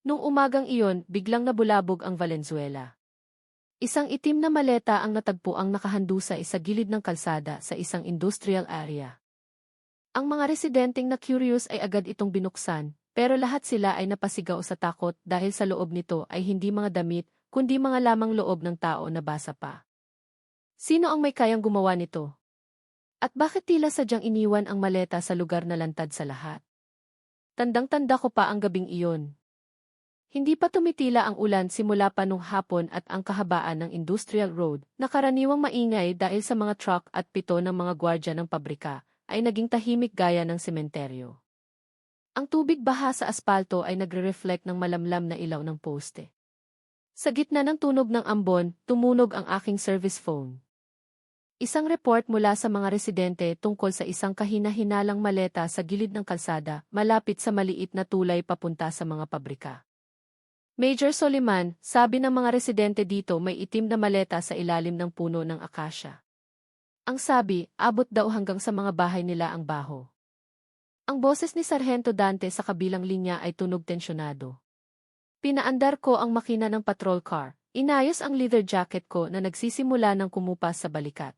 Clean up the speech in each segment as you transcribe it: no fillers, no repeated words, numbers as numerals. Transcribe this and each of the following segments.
Nung umagang iyon, biglang nabulabog ang Valenzuela. Isang itim na maleta ang natagpuang nakahandusay sa gilid ng kalsada sa isang industrial area. Ang mga residenteng na curious ay agad itong binuksan, pero lahat sila ay napasigaw sa takot dahil sa loob nito ay hindi mga damit, kundi mga lamang loob ng tao na basa pa. Sino ang may kayang gumawa nito? At bakit tila sadyang iniwan ang maleta sa lugar na lantad sa lahat? Tandang-tanda ko pa ang gabing iyon. Hindi pa tumitila ang ulan simula pa nung hapon at ang kahabaan ng Industrial Road, na karaniwang maingay dahil sa mga truck at pito ng mga gwardya ng pabrika, ay naging tahimik gaya ng sementeryo. Ang tubig baha sa aspalto ay nagre-reflect ng malamlam na ilaw ng poste. Sa gitna ng tunog ng ambon, tumunog ang aking service phone. Isang report mula sa mga residente tungkol sa isang kahina-hinalang maleta sa gilid ng kalsada, malapit sa maliit na tulay papunta sa mga pabrika. Major Soliman, sabi ng mga residente dito may itim na maleta sa ilalim ng puno ng akasya. Ang sabi, abot daw hanggang sa mga bahay nila ang baho. Ang boses ni Sargento Dante sa kabilang linya ay tunog tensyonado. Pinaandar ko ang makina ng patrol car, inayos ang leather jacket ko na nagsisimula ng kumupas sa balikat.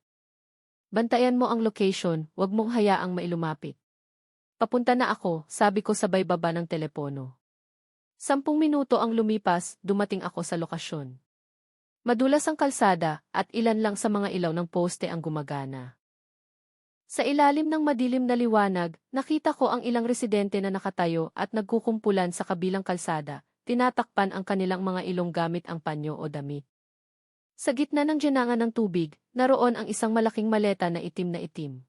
Bantayan mo ang location, wag mong hayaang mailumapit. Papunta na ako, sabi ko sabay baba ng telepono. 10 minuto ang lumipas, dumating ako sa lokasyon. Madulas ang kalsada, at ilan lang sa mga ilaw ng poste ang gumagana. Sa ilalim ng madilim na liwanag, nakita ko ang ilang residente na nakatayo at nagkukumpulan sa kabilang kalsada, tinatakpan ang kanilang mga ilong gamit ang panyo o damit. Sa gitna ng dyanangan ng tubig, naroon ang isang malaking maleta na itim.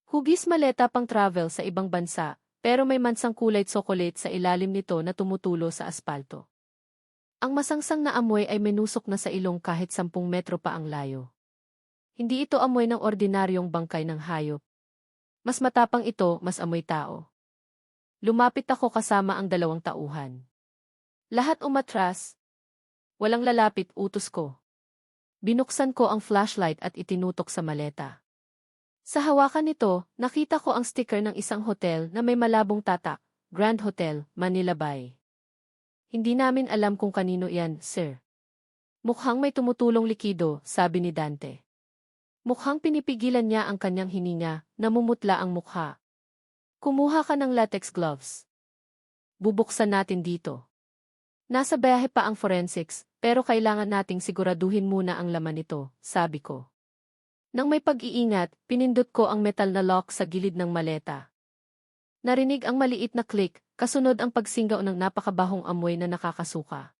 Hugis maleta pang travel sa ibang bansa, pero may mansang kulay tsokolate sa ilalim nito na tumutulo sa aspalto. Ang masangsang na amoy ay menusok na sa ilong kahit 10 metro pa ang layo. Hindi ito amoy ng ordinaryong bangkay ng hayop. Mas matapang ito, mas amoy tao. Lumapit ako kasama ang 2 tauhan. Lahat umatras. Walang lalapit, utos ko. Binuksan ko ang flashlight at itinutok sa maleta. Sa hawakan nito, nakita ko ang sticker ng isang hotel na may malabong tatak, Grand Hotel, Manila Bay. Hindi namin alam kung kanino yan, sir. Mukhang may tumutulong likido, sabi ni Dante. Mukhang pinipigilan niya ang kanyang hininga, namumutla ang mukha. Kumuha ka ng latex gloves. Bubuksan natin dito. Nasa biyahe pa ang forensics, pero kailangan nating siguraduhin muna ang laman nito, sabi ko. Nang may pag-iingat, pinindot ko ang metal na lock sa gilid ng maleta. Narinig ang maliit na click, kasunod ang pagsingaw ng napakabahong amoy na nakakasuka.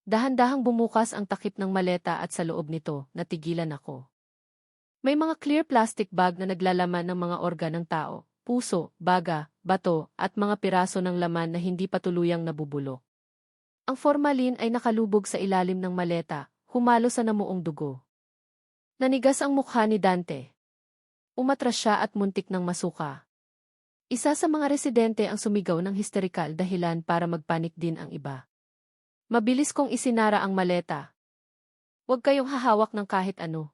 Dahan-dahang bumukas ang takip ng maleta at sa loob nito, natigilan ako. May mga clear plastic bag na naglalaman ng mga organ ng tao, puso, baga, bato, at mga piraso ng laman na hindi pa tuluyang nabubulok. Ang formalin ay nakalubog sa ilalim ng maleta, humalo sa namuong dugo. Nanigas ang mukha ni Dante. Umatras siya at muntik ng masuka. Isa sa mga residente ang sumigaw ng histerikal dahilan para magpanik din ang iba. Mabilis kong isinara ang maleta. Huwag kayong hahawak ng kahit ano.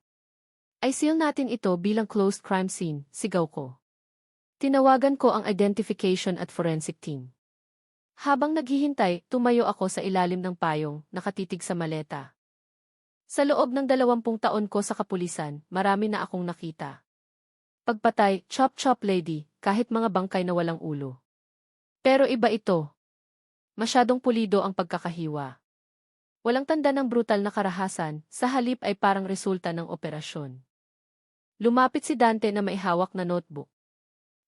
Ay seal natin ito bilang closed crime scene, sigaw ko. Tinawagan ko ang identification at forensic team. Habang naghihintay, tumayo ako sa ilalim ng payong, nakatitig sa maleta. Sa loob ng 20 taon ko sa kapulisan, marami na akong nakita. Pagpatay, chop-chop lady, kahit mga bangkay na walang ulo. Pero iba ito. Masyadong pulido ang pagkakahiwa. Walang tanda ng brutal na karahasan, sa halip ay parang resulta ng operasyon. Lumapit si Dante na may hawak na notebook.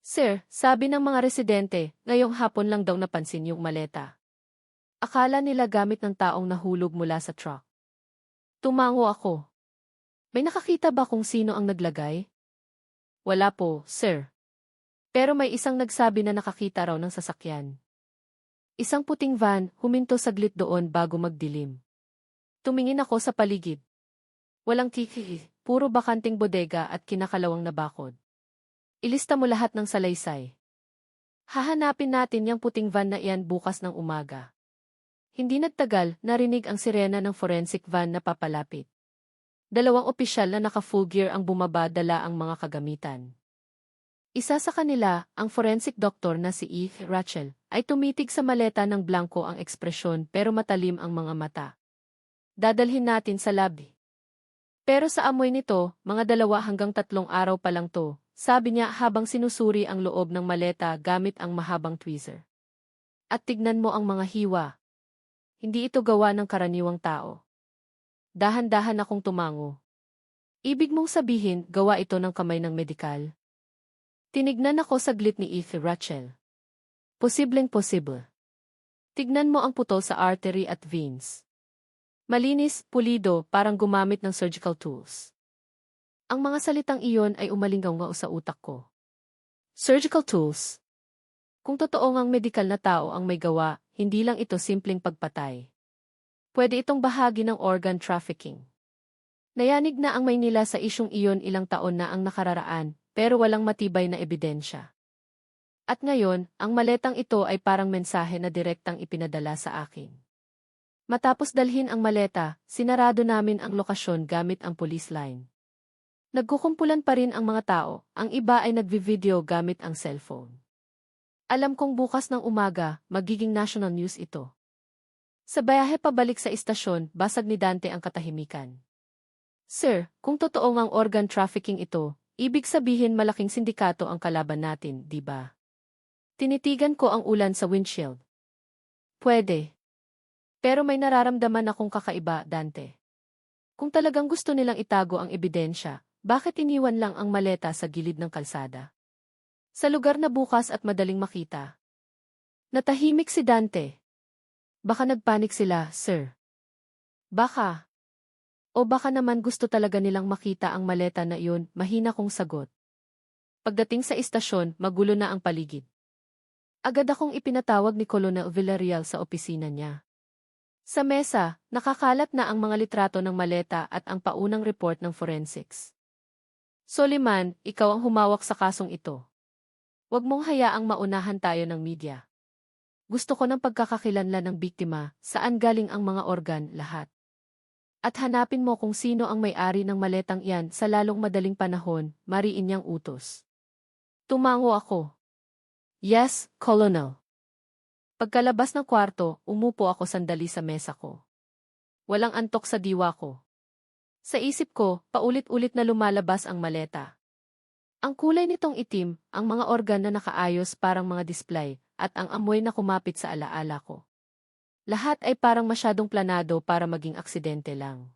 Sir, sabi ng mga residente, ngayong hapon lang daw napansin yung maleta. Akala nila gamit ng taong nahulog mula sa truck. Tumango ako. May nakakita ba kung sino ang naglagay? Wala po, sir. Pero may isang nagsabi na nakakita raw ng sasakyan. Isang puting van, huminto saglit doon bago magdilim. Tumingin ako sa paligid. Walang tiki, puro bakanting bodega at kinakalawang na bakod. Ilista mo lahat ng salaysay. Hahanapin natin yung puting van na iyan bukas ng umaga. Hindi nagtagal, narinig ang sirena ng forensic van na papalapit. 2 opisyal na naka-full gear ang bumaba dala ang mga kagamitan. Isa sa kanila, ang forensic doctor na si E. Rachel, ay tumitig sa maleta ng blanco ang ekspresyon pero matalim ang mga mata. Dadalhin natin sa labi. Pero sa amoy nito, mga 2 hanggang 3 araw pa lang to, sabi niya habang sinusuri ang loob ng maleta gamit ang mahabang tweezer. At tignan mo ang mga hiwa. Hindi ito gawa ng karaniwang tao. Dahan-dahan akong tumango. Ibig mong sabihin, gawa ito ng kamay ng medikal? Tinignan ako saglit ni Eve Rachel. Posibleng posible. Tignan mo ang putol sa artery at veins. Malinis, pulido, parang gumamit ng surgical tools. Ang mga salitang iyon ay umalingaw sa utak ko. Surgical tools. Kung totoo ngang medikal na tao ang may gawa, hindi lang ito simpleng pagpatay. Pwede itong bahagi ng organ trafficking. Nayanig na ang Maynila sa isyong iyon ilang taon na ang nakararaan, pero walang matibay na ebidensya. At ngayon, ang maletang ito ay parang mensahe na direktang ipinadala sa akin. Matapos dalhin ang maleta, sinarado namin ang lokasyon gamit ang police line. Nagkukumpulan pa rin ang mga tao, ang iba ay nagvi-video gamit ang cellphone. Alam kong bukas ng umaga, magiging national news ito. Sa bayahe pabalik sa istasyon, basag ni Dante ang katahimikan. Sir, kung totoo ngang organ trafficking ito, ibig sabihin malaking sindikato ang kalaban natin, di ba? Tinitigan ko ang ulan sa windshield. Pwede. Pero may nararamdaman akong kakaiba, Dante. Kung talagang gusto nilang itago ang ebidensya, bakit iniwan lang ang maleta sa gilid ng kalsada? Sa lugar na bukas at madaling makita. Natahimik si Dante. Baka nagpanik sila, sir. Baka. O baka naman gusto talaga nilang makita ang maleta na iyon, mahina kong sagot. Pagdating sa istasyon, magulo na ang paligid. Agad akong ipinatawag ni Colonel Villarreal sa opisina niya. Sa mesa, nakakalat na ang mga litrato ng maleta at ang paunang report ng forensics. Soliman, ikaw ang humawak sa kasong ito. Huwag mong hayaang maunahan tayo ng media. Gusto ko ng pagkakakilanlan ng biktima, saan galing ang mga organ, lahat. At hanapin mo kung sino ang may-ari ng maletang iyan sa lalong madaling panahon, mariin niyang utos. Tumango ako. Yes, Colonel. Pagkalabas ng kwarto, umupo ako sandali sa mesa ko. Walang antok sa diwa ko. Sa isip ko, paulit-ulit na lumalabas ang maleta. Ang kulay nitong itim, ang mga organ na nakaayos parang mga display, at ang amoy na kumapit sa alaala ko. Lahat ay parang masyadong planado para maging aksidente lang.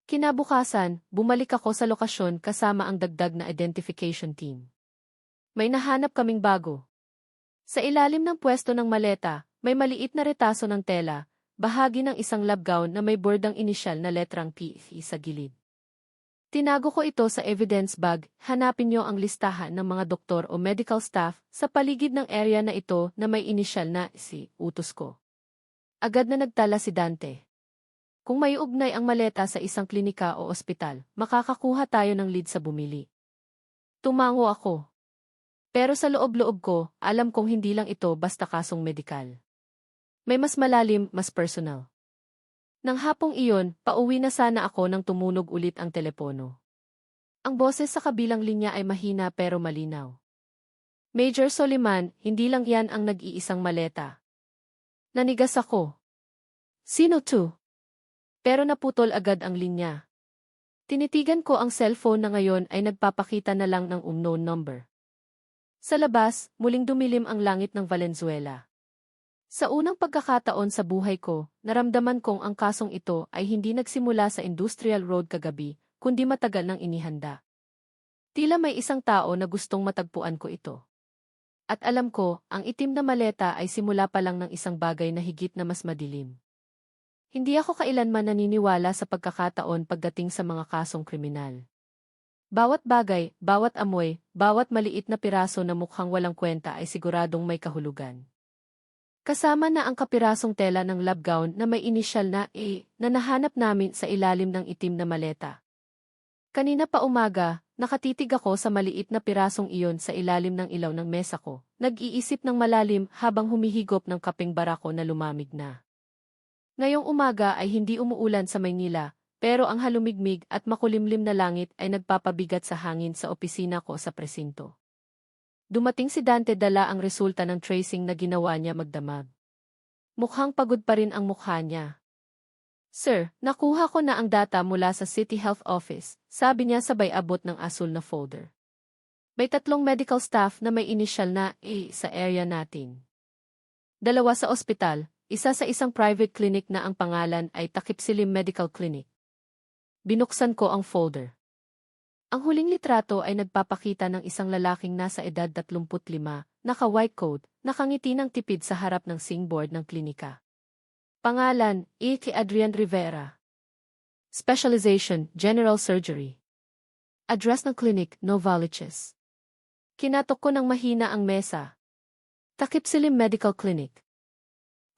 Kinabukasan, bumalik ako sa lokasyon kasama ang dagdag na identification team. May nahanap kaming bago. Sa ilalim ng pwesto ng maleta, may maliit na retaso ng tela, bahagi ng isang lab gown na may bordang inisyal na letrang P sa gilid. Tinago ko ito sa evidence bag, hanapin niyo ang listahan ng mga doktor o medical staff sa paligid ng area na ito na may inisyal na C, utos ko. Agad na nagtala si Dante. Kung may ugnay ang maleta sa isang klinika o ospital, makakakuha tayo ng lead sa bumili. Tumango ako. Pero sa loob-loob ko, alam kong hindi lang ito basta kasong medikal. May mas malalim, mas personal. Nang hapong iyon, pauwi na sana ako nang tumunog ulit ang telepono. Ang boses sa kabilang linya ay mahina pero malinaw. Major Soliman, hindi lang yan ang nag-iisang maleta. Nanigas ako. Sino to? Pero naputol agad ang linya. Tinitigan ko ang cellphone na ngayon ay nagpapakita na lang ng unknown number. Sa labas, muling dumilim ang langit ng Valenzuela. Sa unang pagkakataon sa buhay ko, naramdaman kong ang kasong ito ay hindi nagsimula sa Industrial Road kagabi, kundi matagal nang inihanda. Tila may isang tao na gustong matagpuan ko ito. At alam ko, ang itim na maleta ay simula pa lang ng isang bagay na higit na mas madilim. Hindi ako kailanman naniniwala sa pagkakataon pagdating sa mga kasong kriminal. Bawat bagay, bawat amoy, bawat maliit na piraso na mukhang walang kwenta ay siguradong may kahulugan. Kasama na ang kapirasong tela ng lab gown na may inisyal na A na nahanap namin sa ilalim ng itim na maleta. Kanina pa umaga, nakatitig ako sa maliit na pirasong iyon sa ilalim ng ilaw ng mesa ko, nag-iisip ng malalim habang humihigop ng kapeng barako na lumamig na. Ngayong umaga ay hindi umuulan sa Maynila, pero ang halumigmig at makulimlim na langit ay nagpapabigat sa hangin sa opisina ko sa presinto. Dumating si Dante dala ang resulta ng tracing na ginawa niya magdamag. Mukhang pagod pa rin ang mukha niya. Sir, nakuha ko na ang data mula sa City Health Office, sabi niya sabay abot ng asul na folder. May 3 medical staff na may initial na A sa area natin. 2 sa ospital, isa sa isang private clinic na ang pangalan ay Takip Silim Medical Clinic. Binuksan ko ang folder. Ang huling litrato ay nagpapakita ng isang lalaking nasa edad 35, naka-white coat, nakangiti ng tipid sa harap ng singboard ng klinika. Pangalan, kay Adrian Rivera. Specialization, General Surgery. Address ng clinic, Novaliches. Kinatok ko ng mahina ang mesa. Takip Silim Medical Clinic.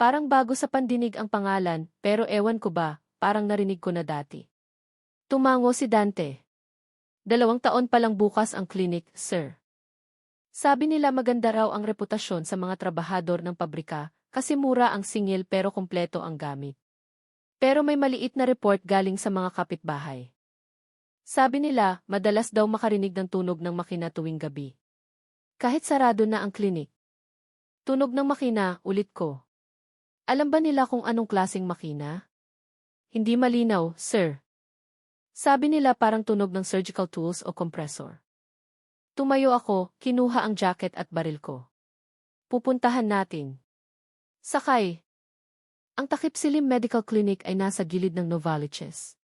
Parang bago sa pandinig ang pangalan, pero ewan ko ba, parang narinig ko na dati. Tumango si Dante. 2 taon pa lang bukas ang clinic, sir. Sabi nila maganda raw ang reputasyon sa mga trabahador ng pabrika, kasi mura ang singil pero kumpleto ang gamit. Pero may maliit na report galing sa mga kapitbahay. Sabi nila, madalas daw makarinig ng tunog ng makina tuwing gabi. Kahit sarado na ang klinik. Tunog ng makina, ulit ko. Alam ba nila kung anong klaseng makina? Hindi malinaw, sir. Sabi nila parang tunog ng surgical tools o compressor. Tumayo ako, kinuha ang jacket at baril ko. Pupuntahan natin. Sakay. Ang Takip Silim Medical Clinic ay nasa gilid ng Novaliches.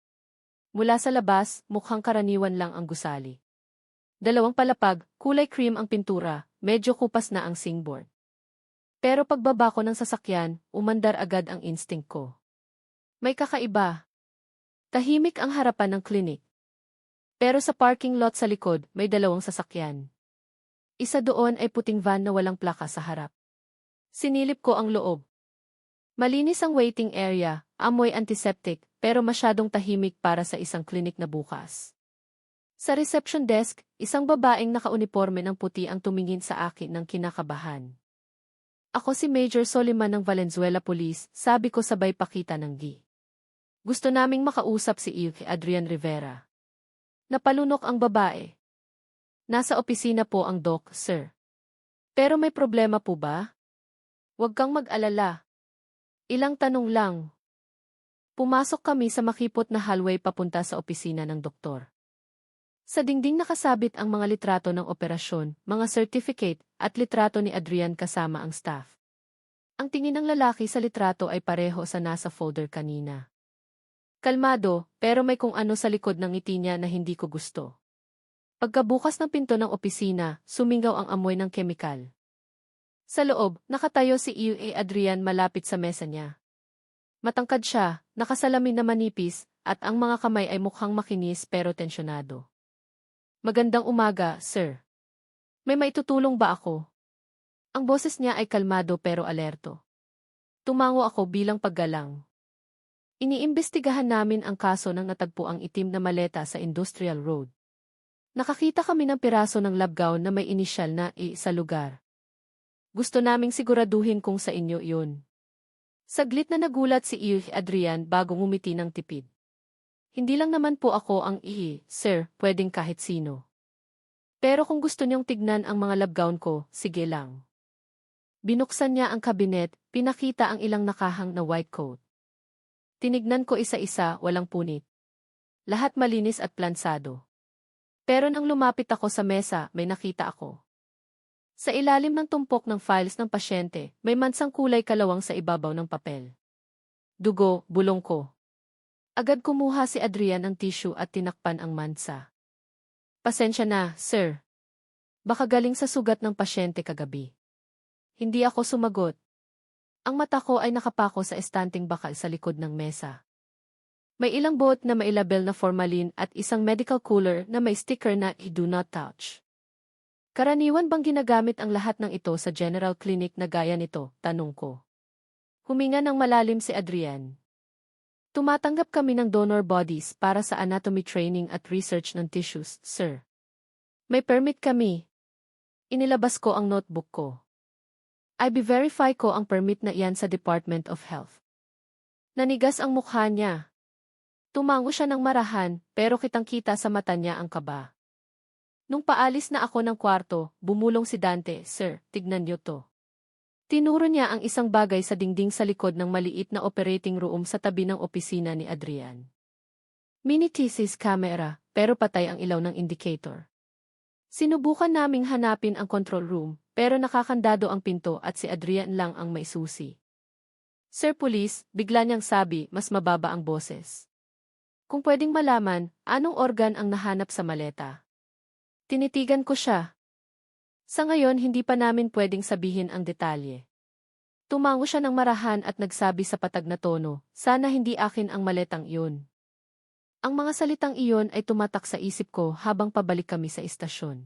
Mula sa labas, mukhang karaniwan lang ang gusali. 2 palapag, kulay cream ang pintura, medyo kupas na ang singboard. Pero pagbaba ko ng sasakyan, umandar agad ang instinct ko. May kakaiba. Tahimik ang harapan ng klinik. Pero sa parking lot sa likod, may 2 sasakyan. Isa doon ay puting van na walang plaka sa harap. Sinilip ko ang loob. Malinis ang waiting area, amoy antiseptic, pero masyadong tahimik para sa isang klinik na bukas. Sa reception desk, isang babaeng nakauniporme ng puti ang tumingin sa akin ng kinakabahan. Ako si Major Soliman ng Valenzuela Police, sabi ko sabay pakita ng gi. Gusto naming makausap si Adrian Rivera. Napalunok ang babae. Nasa opisina po ang doc, sir. Pero may problema po ba? Huwag kang mag-alala. Ilang tanong lang. Pumasok kami sa makipot na hallway papunta sa opisina ng doktor. Sa dingding nakasabit ang mga litrato ng operasyon, mga certificate, at litrato ni Adrian kasama ang staff. Ang tingin ng lalaki sa litrato ay pareho sa nasa folder kanina. Kalmado, pero may kung ano sa likod ng ngiti niya na hindi ko gusto. Pagkabukas ng pinto ng opisina, sumingaw ang amoy ng kemikal. Sa loob, nakatayo si Adrian malapit sa mesa niya. Matangkad siya, nakasalamin na manipis, at ang mga kamay ay mukhang makinis pero tensyonado. Magandang umaga, sir. May maitutulong ba ako? Ang boses niya ay kalmado pero alerto. Tumango ako bilang paggalang. Iniimbestigahan namin ang kaso ng natagpuang itim na maleta sa Industrial Road. Nakakita kami ng piraso ng lab gown na may inisyal na E sa lugar. Gusto naming siguraduhin kung sa inyo iyon. Saglit na nagulat si Adrian bago ngumiti ng tipid. Hindi lang naman po ako ang sir, pwedeng kahit sino. Pero kung gusto niyong tignan ang mga lab gown ko, sige lang. Binuksan niya ang kabinet, pinakita ang ilang nakahang na white coat. Tinignan ko isa-isa, walang punit. Lahat malinis at plansado. Pero nang lumapit ako sa mesa, may nakita ako. Sa ilalim ng tumpok ng files ng pasyente, may mansang kulay kalawang sa ibabaw ng papel. Dugo, bulong ko. Agad kumuha si Adrian ng tissue at tinakpan ang mansa. Pasensya na, sir. Baka galing sa sugat ng pasyente kagabi. Hindi ako sumagot. Ang mata ko ay nakapako sa estanting bakal sa likod ng mesa. May ilang bote na may label na formalin at isang medical cooler na may sticker na "Do not touch." Karaniwan bang ginagamit ang lahat ng ito sa general clinic na gaya nito? Tanong ko. Huminga ng malalim si Adrian. Tumatanggap kami ng donor bodies para sa anatomy training at research ng tissues, sir. May permit kami. Inilabas ko ang notebook ko. I-verify ko ang permit na iyan sa Department of Health. Nanigas ang mukha niya. Tumango siya ng marahan, pero kitang-kita sa mata niya ang kaba. Nung paalis na ako ng kwarto, bumulong si Dante, "Sir, tignan niyo to." Tinuro niya ang isang bagay sa dingding sa likod ng maliit na operating room sa tabi ng opisina ni Adrian. Mini thesis camera, pero patay ang ilaw ng indicator. Sinubukan naming hanapin ang control room, pero nakakandado ang pinto at si Adrian lang ang may susi. "Sir Police," bigla niyang sabi, mas mababa ang boses. "Kung pwedeng malaman, anong organ ang nahanap sa maleta?" Tinitigan ko siya. Sa ngayon hindi pa namin pwedeng sabihin ang detalye. Tumango siya ng marahan at nagsabi sa patag na tono, "Sana hindi akin ang maletang iyon." Ang mga salitang iyon ay tumatak sa isip ko habang pabalik kami sa istasyon.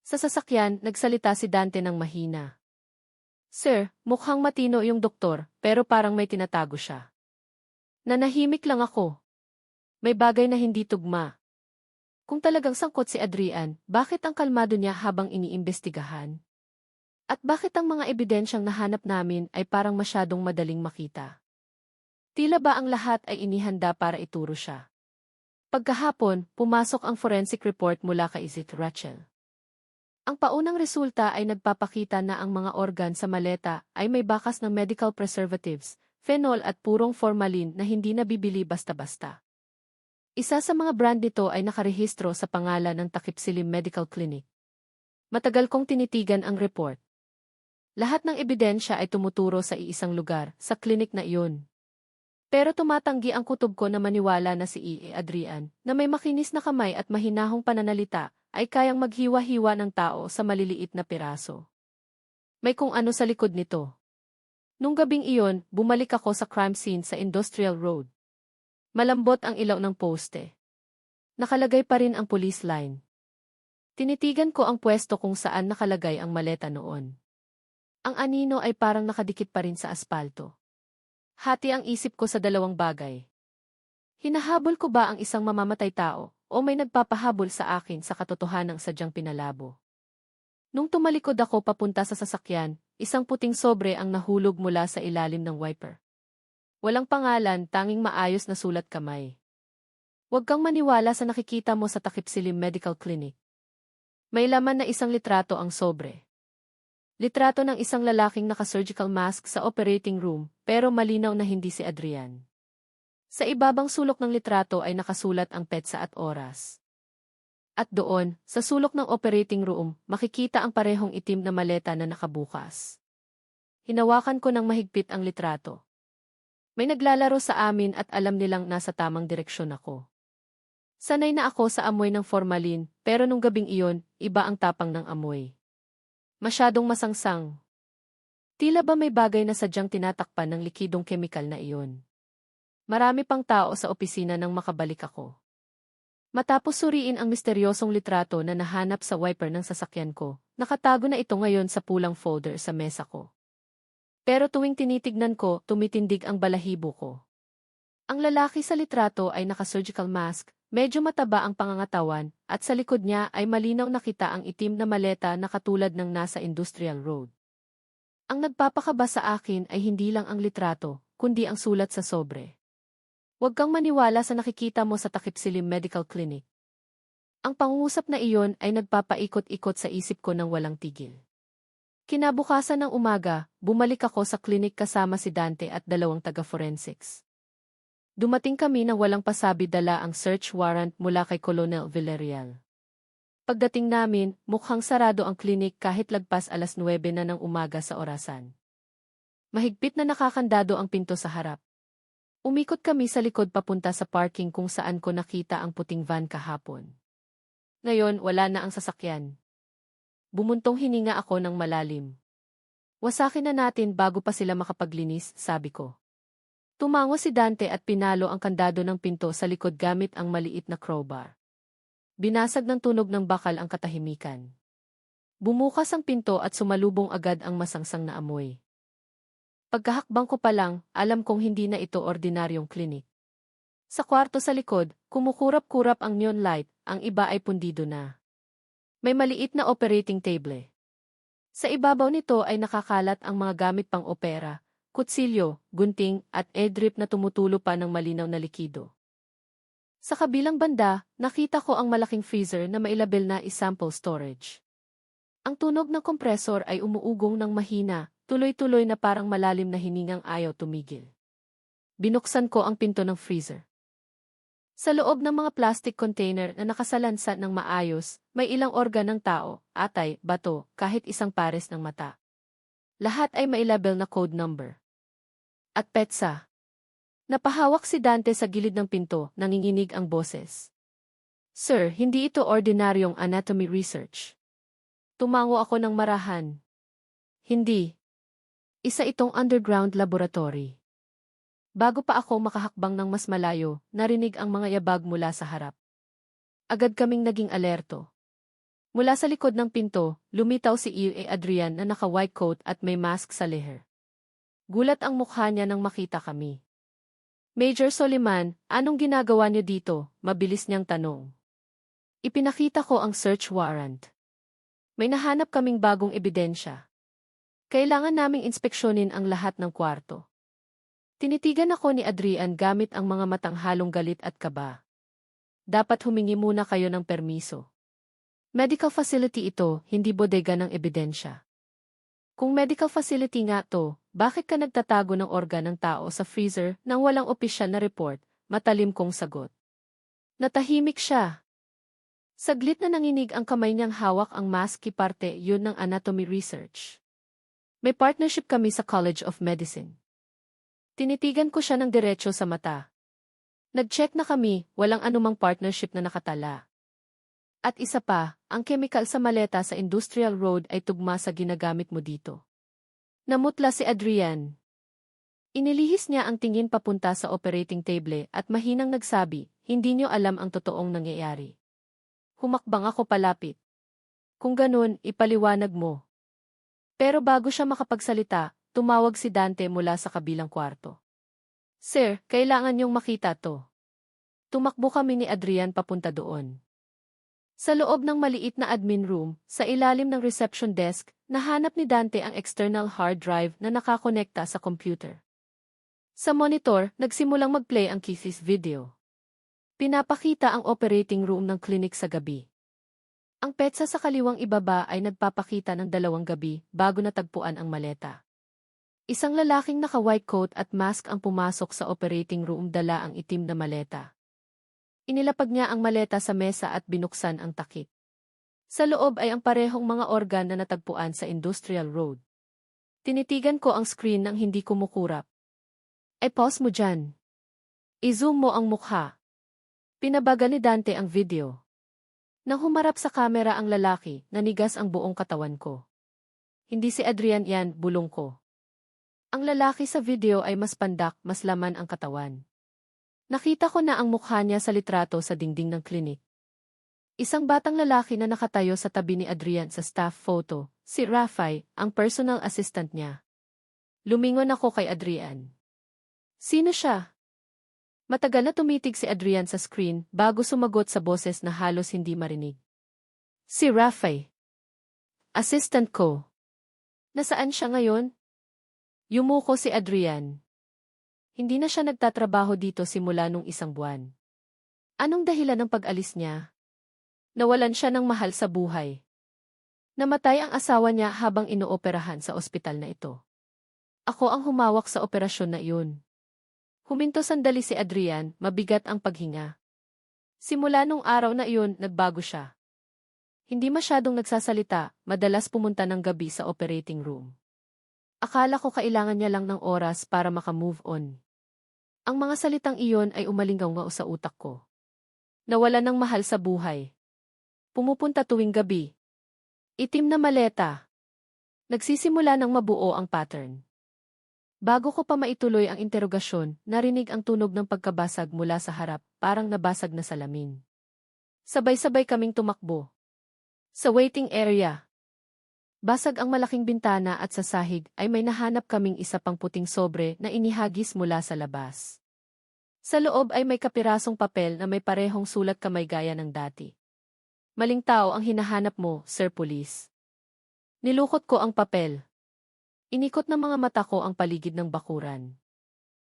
Sa sasakyan, nagsalita si Dante ng mahina. "Sir, mukhang matino yung doktor, pero parang may tinatago siya." Nanahimik lang ako. May bagay na hindi tugma. Kung talagang sangkot si Adrian, bakit ang kalmado niya habang iniimbestigahan? At bakit ang mga ebidensyang nahanap namin ay parang masyadong madaling makita? Tila ba ang lahat ay inihanda para ituro siya? Pagkahapon, pumasok ang forensic report mula kay Izit Rachel. Ang paunang resulta ay nagpapakita na ang mga organ sa maleta ay may bakas ng medical preservatives, phenol at purong formalin na hindi nabibili basta-basta. Isa sa mga brand nito ay nakarehistro sa pangalan ng Takip Silim Medical Clinic. Matagal kong tinitigan ang report. Lahat ng ebidensya ay tumuturo sa iisang lugar, sa klinik na iyon. Pero tumatanggi ang kutob ko na maniwala na si E. Adrian, na may makinis na kamay at mahinahong pananalita, ay kayang maghiwa-hiwa ng tao sa maliliit na piraso. May kung ano sa likod nito. Nung gabing iyon, bumalik ako sa crime scene sa Industrial Road. Malambot ang ilaw ng poste. Nakalagay pa rin ang police line. Tinitigan ko ang pwesto kung saan nakalagay ang maleta noon. Ang anino ay parang nakadikit pa rin sa aspalto. Hati ang isip ko sa dalawang bagay. Hinahabol ko ba ang isang mamamatay tao, o may nagpapahabol sa akin sa katotohanang sadyang pinalabo? Nung tumalikod ako papunta sa sasakyan, isang puting sobre ang nahulog mula sa ilalim ng wiper. Walang pangalan, tanging maayos na sulat kamay. Huwag kang maniwala sa nakikita mo sa Takip Silim Medical Clinic. May laman na isang litrato ang sobre. Litrato ng isang lalaking naka-surgical mask sa operating room, pero malinaw na hindi si Adrian. Sa ibabang sulok ng litrato ay nakasulat ang petsa at oras. At doon, sa sulok ng operating room, makikita ang parehong itim na maleta na nakabukas. Hinawakan ko ng mahigpit ang litrato. May naglalaro sa amin at alam nilang nasa tamang direksyon ako. Sanay na ako sa amoy ng formalin, pero nung gabing iyon, iba ang tapang ng amoy. Masyadong masangsang. Tila ba may bagay na sadyang tinatakpan ng likidong kemikal na iyon. Marami pang tao sa opisina nang makabalik ako. Matapos suriin ang misteryosong litrato na nahanap sa wiper ng sasakyan ko, nakatago na ito ngayon sa pulang folder sa mesa ko. Pero tuwing tinitignan ko, tumitindig ang balahibo ko. Ang lalaki sa litrato ay naka-surgical mask, medyo mataba ang pangangatawan, at sa likod niya ay malinaw nakita ang itim na maleta na katulad ng nasa Industrial Road. Ang nagpapakaba sa akin ay hindi lang ang litrato, kundi ang sulat sa sobre. Huwag kang maniwala sa nakikita mo sa Takip Silim Medical Clinic. Ang pangungusap na iyon ay nagpapaikot-ikot sa isip ko ng walang tigil. Kinabukasan ng umaga, bumalik ako sa klinik kasama si Dante at dalawang taga-forensics. Dumating kami nang walang pasabi dala ang search warrant mula kay Colonel Villarreal. Pagdating namin, mukhang sarado ang klinik kahit lagpas 9:00 na ng umaga sa orasan. Mahigpit na nakakandado ang pinto sa harap. Umikot kami sa likod papunta sa parking kung saan ko nakita ang puting van kahapon. Ngayon, wala na ang sasakyan. Bumuntong hininga ako ng malalim. Wasakin na natin bago pa sila makapaglinis, sabi ko. Tumango si Dante at pinalo ang kandado ng pinto sa likod gamit ang maliit na crowbar. Binasag ng tunog ng bakal ang katahimikan. Bumukas ang pinto at sumalubong agad ang masangsang na amoy. Pagkahakbang ko pa lang, alam kong hindi na ito ordinaryong klinik. Sa kwarto sa likod, kumukurap-kurap ang neon light, ang iba ay pundido na. May maliit na operating table. Sa ibabaw nito ay nakakalat ang mga gamit pang opera, kutsilyo, gunting, at air drip na tumutulo pa ng malinaw na likido. Sa kabilang banda, nakita ko ang malaking freezer na mailabel na i-sample storage. Ang tunog ng kompresor ay umuugong ng mahina, tuloy-tuloy na parang malalim na hiningang ayaw tumigil. Binuksan ko ang pinto ng freezer. Sa loob ng mga plastic container na nakasalansa ng maayos, may ilang organ ng tao, atay, bato, kahit isang pares ng mata. Lahat ay mailabel na code number. At petsa. Napahawak si Dante sa gilid ng pinto, nanginginig ang boses. Sir, hindi ito ordinaryong anatomy research. Tumango ako ng marahan. Hindi. Isa itong underground laboratory. Bago pa ako makahakbang ng mas malayo, narinig ang mga yabag mula sa harap. Agad kaming naging alerto. Mula sa likod ng pinto, lumitaw si E.A. Adrian na naka-white coat at may mask sa leher. Gulat ang mukha niya nang makita kami. Major Soliman, anong ginagawa niyo dito? Mabilis niyang tanong. Ipinakita ko ang search warrant. May nahanap kaming bagong ebidensya. Kailangan naming inspeksyonin ang lahat ng kwarto. Tinitigan ako ni Adrian gamit ang mga matang halong galit at kaba. Dapat humingi muna kayo ng permiso. Medical facility ito, hindi bodega ng ebidensya. Kung medical facility nga to, bakit ka nagtatago ng organ ng tao sa freezer nang walang opisyal na report? Matalim kong sagot. Natahimik siya. Saglit na nanginig ang kamay niyang hawak ang maski parte yun ng anatomy research. May partnership kami sa College of Medicine. Tinitigan ko siya ng diretso sa mata. Nag-check na kami, walang anumang partnership na nakatala. At isa pa, ang chemical sa maleta sa Industrial Road ay tugma sa ginagamit mo dito. Namutla si Adrian. Inilihis niya ang tingin papunta sa operating table at mahinang nagsabi, hindi niyo alam ang totoong nangyayari. Humakbang ako palapit. Kung ganun, ipaliwanag mo. Pero bago siya makapagsalita, tumawag si Dante mula sa kabilang kwarto. Sir, kailangan niyong makita to. Tumakbo kami ni Adrian papunta doon. Sa loob ng maliit na admin room, sa ilalim ng reception desk, nahanap ni Dante ang external hard drive na nakakonekta sa computer. Sa monitor, nagsimulang mag-play ang Keith's video. Pinapakita ang operating room ng clinic sa gabi. Ang petsa sa kaliwang ibaba ay nagpapakita ng 2 gabi bago natagpuan ang maleta. Isang lalaking naka-white coat at mask ang pumasok sa operating room, dala ang itim na maleta. Inilapag niya ang maleta sa mesa at binuksan ang takip. Sa loob ay ang parehong mga organ na natagpuan sa Industrial Road. Tinitigan ko ang screen nang hindi kumukurap. Pause mo dyan. I-zoom mo ang mukha. Pinabaga ni Dante ang video. Nang humarap sa kamera ang lalaki, nanigas ang buong katawan ko. Hindi si Adrian yan, bulong ko. Ang lalaki sa video ay mas pandak, mas laman ang katawan. Nakita ko na ang mukha niya sa litrato sa dingding ng klinik. Isang batang lalaki na nakatayo sa tabi ni Adrian sa staff photo, si Rafay, ang personal assistant niya. Lumingon ako kay Adrian. Sino siya? Matagal na tumitig si Adrian sa screen bago sumagot sa boses na halos hindi marinig. Si Rafay. Assistant ko. Nasaan siya ngayon? Yumuko si Adrian. Hindi na siya nagtatrabaho dito simula nung 1 buwan. Anong dahilan ng pag-alis niya? Nawalan siya ng mahal sa buhay. Namatay ang asawa niya habang inooperahan sa ospital na ito. Ako ang humawak sa operasyon na iyon. Huminto sandali si Adrian, mabigat ang paghinga. Simula nung araw na iyon, nagbago siya. Hindi masyadong nagsasalita, madalas pumunta ng gabi sa operating room. Akala ko kailangan niya lang ng oras para maka-move on. Ang mga salitang iyon ay umalingaw sa utak ko. Nawalan ng mahal sa buhay. Pumupunta tuwing gabi. Itim na maleta. Nagsisimula ng mabuo ang pattern. Bago ko pa maituloy ang interogasyon, narinig ang tunog ng pagkabasag mula sa harap, parang nabasag na salamin. Sabay-sabay kaming tumakbo. Sa waiting area. Basag ang malaking bintana at sa sahig ay may nahanap kaming isa pang puting sobre na inihagis mula sa labas. Sa loob ay may kapirasong papel na may parehong sulat kamay gaya ng dati. Maling tao ang hinahanap mo, Sir Police. Nilukot ko ang papel. Inikot ng mga mata ko ang paligid ng bakuran.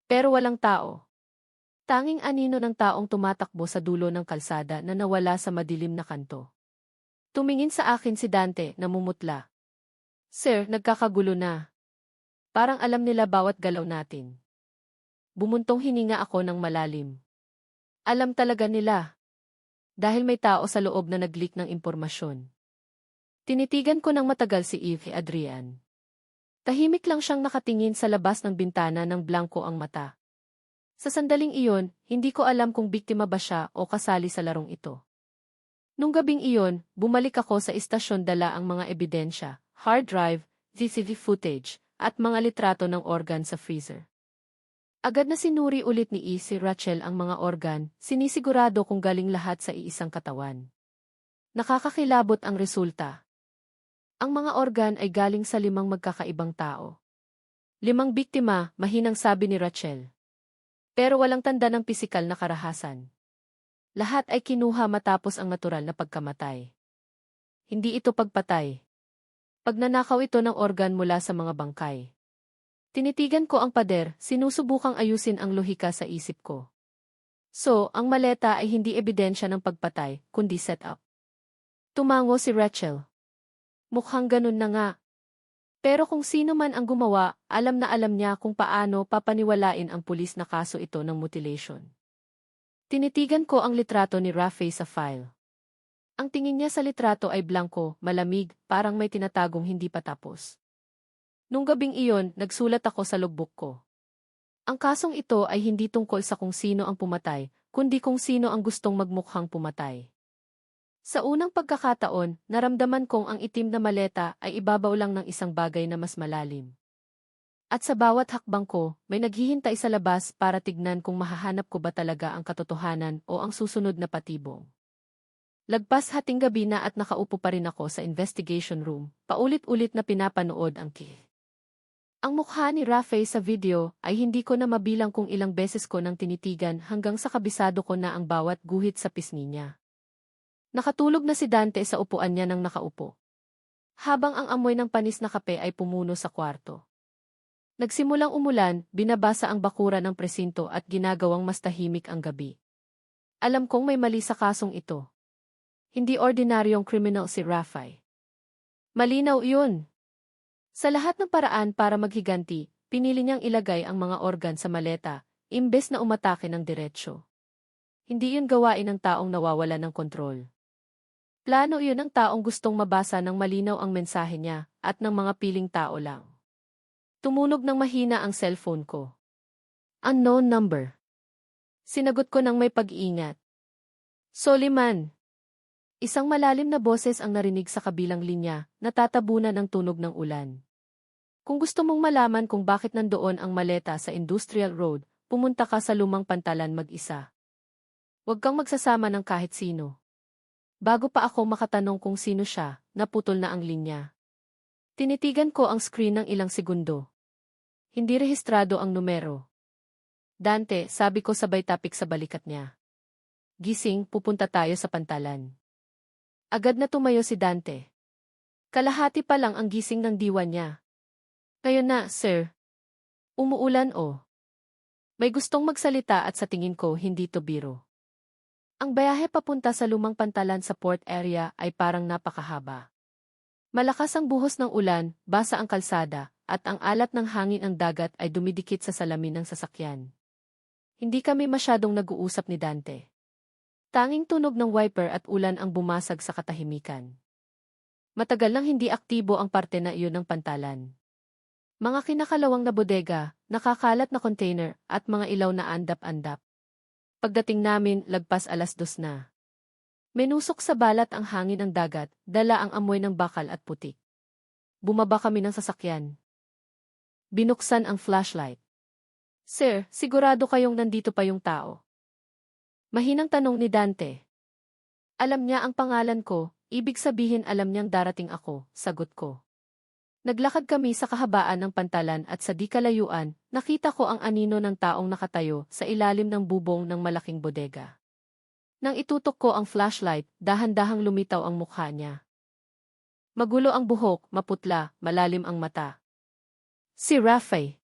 Pero walang tao. Tanging anino ng taong tumatakbo sa dulo ng kalsada na nawala sa madilim na kanto. Tumingin sa akin si Dante, namumutla. Sir, nagkakagulo na. Parang alam nila bawat galaw natin. Bumuntong hininga ako ng malalim. Alam talaga nila. Dahil may tao sa loob na nag-leak ng impormasyon. Tinitigan ko ng matagal si Eve Adrian. Tahimik lang siyang nakatingin sa labas ng bintana ng blanko ang mata. Sa sandaling iyon, hindi ko alam kung biktima ba siya o kasali sa larong ito. Nung gabing iyon, bumalik ako sa istasyon dala ang mga ebidensya, hard drive, CCTV footage, at mga litrato ng organ sa freezer. Agad na sinuri ulit ni si Rachel ang mga organ, sinisigurado kung galing lahat sa iisang katawan. Nakakakilabot ang resulta. Ang mga organ ay galing sa 5 magkakaibang tao. 5 biktima, mahinang sabi ni Rachel. Pero walang tanda ng pisikal na karahasan. Lahat ay kinuha matapos ang natural na pagkamatay. Hindi ito pagpatay. Pagnanakaw ito ng organ mula sa mga bangkay. Tinitigan ko ang pader, sinusubukang ayusin ang lohika sa isip ko. So, ang maleta ay hindi ebidensya ng pagpatay, kundi setup. Tumango si Rachel. Mukhang ganun na nga. Pero kung sino man ang gumawa, alam na alam niya kung paano papaniwalain ang pulis na kaso ito ng mutilation. Tinitigan ko ang litrato ni Rafe sa file. Ang tingin niya sa litrato ay blanko, malamig, parang may tinatagong hindi pa tapos. Nung gabing iyon, nagsulat ako sa logbook ko. Ang kasong ito ay hindi tungkol sa kung sino ang pumatay, kundi kung sino ang gustong magmukhang pumatay. Sa unang pagkakataon, naramdaman kong ang itim na maleta ay ibabaw lang ng isang bagay na mas malalim. At sa bawat hakbang ko, may naghihintay sa labas para tignan kung mahahanap ko ba talaga ang katotohanan o ang susunod na patibong. Lagpas hating gabi na at nakaupo pa rin ako sa investigation room, paulit-ulit na pinapanood ang Ang mukha ni Rafe sa video ay hindi ko na mabilang kung ilang beses ko nang tinitigan hanggang sa kabisado ko na ang bawat guhit sa pisngi niya. Nakatulog na si Dante sa upuan niya nang nakaupo. Habang ang amoy ng panis na kape ay pumuno sa kwarto. Nagsimulang umulan, binabasa ang bakura ng presinto at ginagawang mas tahimik ang gabi. Alam kong may mali sa kasong ito. Hindi ordinaryong kriminal si Rafe. Malinaw iyon. Sa lahat ng paraan para maghiganti, pinili niyang ilagay ang mga organ sa maleta, imbes na umatake ng diretsyo. Hindi yun gawain ng taong nawawala ng kontrol. Plano iyon ng taong gustong mabasa ng malinaw ang mensahe niya, at ng mga piling tao lang. Tumunog ng mahina ang cellphone ko. Unknown number. Sinagot ko ng may pag-iingat. Soliman. Isang malalim na boses ang narinig sa kabilang linya, natatabunan ng tunog ng ulan. Kung gusto mong malaman kung bakit nandoon ang maleta sa Industrial Road, pumunta ka sa lumang pantalan mag-isa. Huwag kang magsasama ng kahit sino. Bago pa ako makatanong kung sino siya, naputol na ang linya. Tinitigan ko ang screen ng ilang segundo. Hindi rehistrado ang numero. Dante, sabi ko sabay tapik sa balikat niya. Gising, pupunta tayo sa pantalan. Agad na tumayo si Dante. Kalahati pa lang ang gising ng diwa niya. Ngayon na, sir. Umuulan o. May gustong magsalita at sa tingin ko hindi to biro. Ang biyahe papunta sa lumang pantalan sa port area ay parang napakahaba. Malakas ang buhos ng ulan, basa ang kalsada, at ang alat ng hangin ang dagat ay dumidikit sa salamin ng sasakyan. Hindi kami masyadong nag-uusap ni Dante. Tanging tunog ng wiper at ulan ang bumasag sa katahimikan. Matagal nang hindi aktibo ang parte na iyon ng pantalan. Mga kinakalawang na bodega, nakakalat na container, at mga ilaw na andap-andap. Pagdating namin, lagpas 2:00 na. Menusok sa balat ang hangin ng dagat, dala ang amoy ng bakal at putik. Bumaba kami ng sasakyan. Binuksan ang flashlight. Sir, sigurado kayong nandito pa yung tao? Mahinang tanong ni Dante. Alam niya ang pangalan ko, ibig sabihin alam niyang darating ako, sagot ko. Naglakad kami sa kahabaan ng pantalan at sa di kalayuan, nakita ko ang anino ng taong nakatayo sa ilalim ng bubong ng malaking bodega. Nang itutok ko ang flashlight, dahan-dahang lumitaw ang mukha niya. Magulo ang buhok, maputla, malalim ang mata. Si Rafe.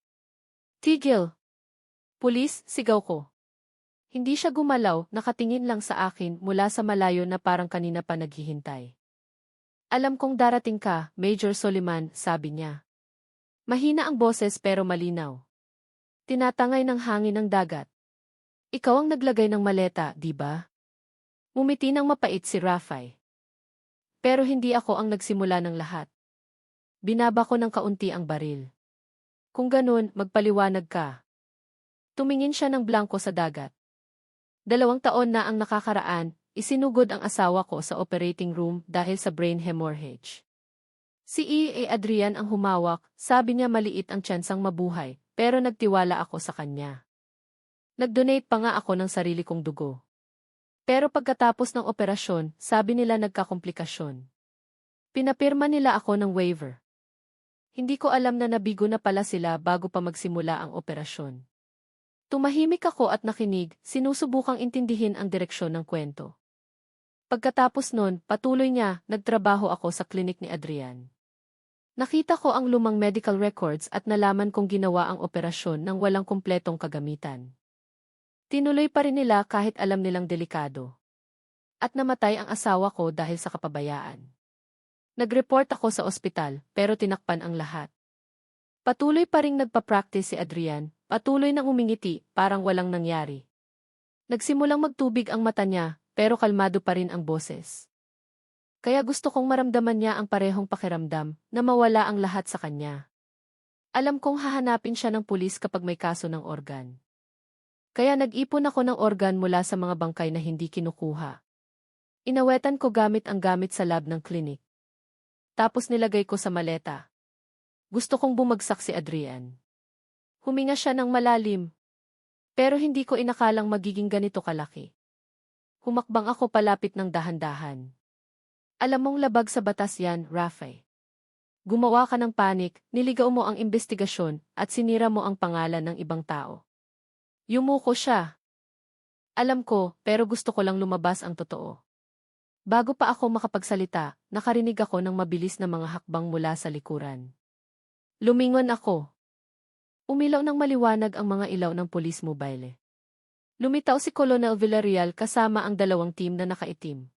Tigil. Pulis, sigaw ko. Hindi siya gumalaw, nakatingin lang sa akin mula sa malayo na parang kanina pa naghihintay. Alam kong darating ka, Major Soliman, sabi niya. Mahina ang boses pero malinaw. Tinatangay ng hangin ng dagat. Ikaw ang naglagay ng maleta, di ba? Ngumiti ng mapait si Rafay. Pero hindi ako ang nagsimula ng lahat. Binaba ko ng kaunti ang baril. Kung ganun, magpaliwanag ka. Tumingin siya ng blanko sa dagat. 2 taon na ang nakakaraan, isinugod ang asawa ko sa operating room dahil sa brain hemorrhage. Si E.A. Adrian ang humawak, sabi niya maliit ang tsansang mabuhay, pero nagtiwala ako sa kanya. Nag-donate pa nga ako ng sarili kong dugo. Pero pagkatapos ng operasyon, sabi nila nagkakomplikasyon. Pinapirma nila ako ng waiver. Hindi ko alam na nabigo na pala sila bago pa magsimula ang operasyon. Tumahimik ako at nakinig, sinusubukang intindihin ang direksyon ng kwento. Pagkatapos nun, patuloy niya, nagtrabaho ako sa klinik ni Adrian. Nakita ko ang lumang medical records at nalaman kong ginawa ang operasyon ng walang kumpletong kagamitan. Tinuloy pa rin nila kahit alam nilang delikado. At namatay ang asawa ko dahil sa kapabayaan. Nag-report ako sa ospital, pero tinakpan ang lahat. Patuloy pa ring nagpa-practice si Adrian, patuloy nang umingiti, parang walang nangyari. Nagsimulang magtubig ang mata niya, pero kalmado pa rin ang boses. Kaya gusto kong maramdaman niya ang parehong pakiramdam, na mawala ang lahat sa kanya. Alam kong hahanapin siya ng pulis kapag may kaso ng organ. Kaya nag-ipon ako ng organ mula sa mga bangkay na hindi kinukuha. Inawetan ko gamit ang gamit sa lab ng klinik. Tapos nilagay ko sa maleta. Gusto kong bumagsak si Adrian. Huminga siya ng malalim. Pero hindi ko inakalang magiging ganito kalaki. Humakbang ako palapit ng dahan-dahan. Alam mong labag sa batas yan, Rafay. Gumawa ka ng panik, niligaw mo ang investigasyon, at sinira mo ang pangalan ng ibang tao. Yumuko siya. Alam ko, pero gusto ko lang lumabas ang totoo. Bago pa ako makapagsalita, nakarinig ako ng mabilis na mga hakbang mula sa likuran. Lumingon ako. Umilaw ng maliwanag ang mga ilaw ng police mobile. Lumitaw si Colonel Villarreal kasama ang 2 team na nakaitim.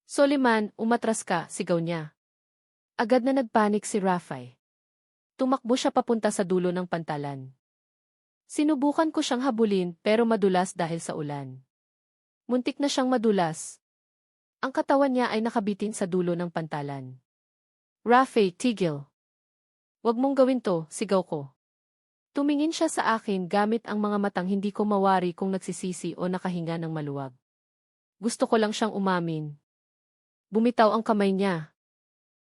Soliman, umatras ka, sigaw niya. Agad na nagpanik si Rafay. Tumakbo siya papunta sa dulo ng pantalan. Sinubukan ko siyang habulin pero madulas dahil sa ulan. Muntik na siyang madulas. Ang katawan niya ay nakabitin sa dulo ng pantalan. Rafay, tigil. Huwag mong gawin to, sigaw ko. Tumingin siya sa akin gamit ang mga matang hindi ko mawari kung nagsisisi o nakahinga ng maluwag. Gusto ko lang siyang umamin. Bumitaw ang kamay niya.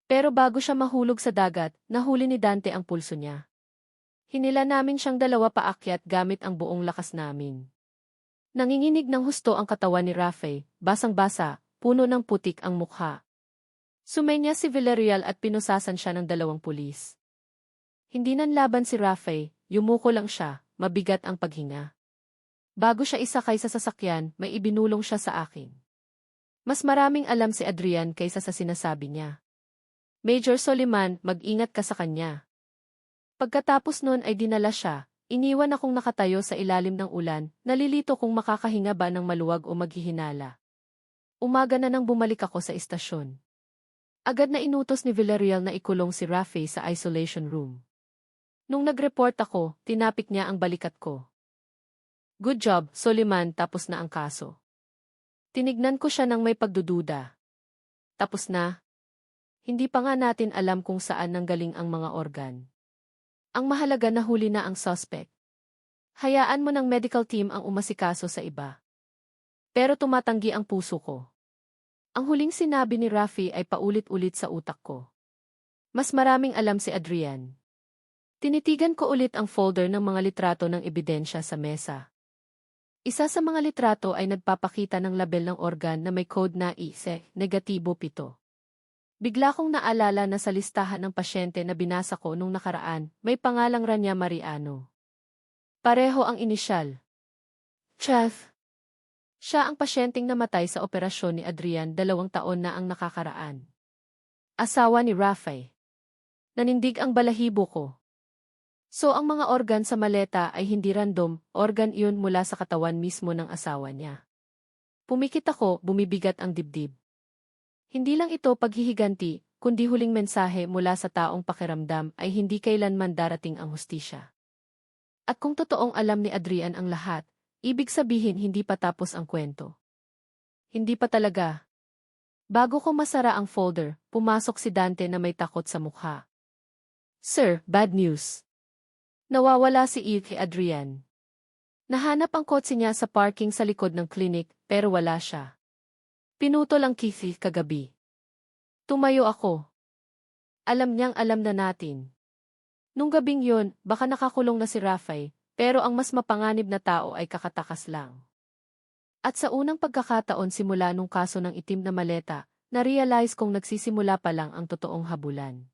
Pero bago siya mahulog sa dagat, nahuli ni Dante ang pulso niya. Hinila namin siyang 2 paakyat gamit ang buong lakas namin. Nanginginig ng husto ang katawan ni Rafay, basang-basa, puno ng putik ang mukha. Sumenya si Villarreal at pinusasan siya ng 2 pulis. Hindi nanlaban si Rafay, yumuko lang siya, mabigat ang paghinga. Bago siya isakay sa sasakyan, may ibinulong siya sa akin. Mas maraming alam si Adrian kaysa sa sinasabi niya. Major Soliman, mag-ingat ka sa kanya. Pagkatapos nun ay dinala siya, iniwan akong nakatayo sa ilalim ng ulan, nalilito kung makakahinga ba ng maluwag o maghihinala. Umaga na nang bumalik ako sa istasyon. Agad na inutos ni Villarreal na ikulong si Rafay sa isolation room. Nung nag-report ako, tinapik niya ang balikat ko. Good job, Soliman, tapos na ang kaso. Tinignan ko siya ng may pagdududa. Tapos na? Hindi pa nga natin alam kung saan nanggaling ang mga organ. Ang mahalaga na huli na ang suspect. Hayaan mo ng medical team ang umasikaso sa iba. Pero tumatanggi ang puso ko. Ang huling sinabi ni Rafay ay paulit-ulit sa utak ko. Mas maraming alam si Adrian. Tinitigan ko ulit ang folder ng mga litrato ng ebidensya sa mesa. Isa sa mga litrato ay nagpapakita ng label ng organ na may code na IC-7. Bigla kong naalala na sa listahan ng pasyente na binasa ko nung nakaraan, may pangalang Rania Mariano. Pareho ang inisyal. Chef. Siya ang pasyenteng namatay sa operasyon ni Adrian 2 taon na ang nakakaraan. Asawa ni Rafay. Nanindig ang balahibo ko. So ang mga organ sa maleta ay hindi random, organ iyon mula sa katawan mismo ng asawa niya. Pumikit ako, bumibigat ang dibdib. Hindi lang ito paghihiganti, kundi huling mensahe mula sa taong pakiramdam ay hindi kailanman darating ang hustisya. At kung totoong alam ni Adrian ang lahat, ibig sabihin hindi pa tapos ang kwento. Hindi pa talaga. Bago ko masara ang folder, pumasok si Dante na may takot sa mukha. Sir, bad news. Nawawala si Eve kay Adrian. Nahanap ang kotse niya sa parking sa likod ng klinik, pero wala siya. Pinutol ang key kagabi. Tumayo ako. Alam niyang alam na natin. Nung gabing yun, baka nakakulong na si Rafael, pero ang mas mapanganib na tao ay kakatakas lang. At sa unang pagkakataon simula nung kaso ng itim na maleta, na-realize kong nagsisimula pa lang ang totoong habulan.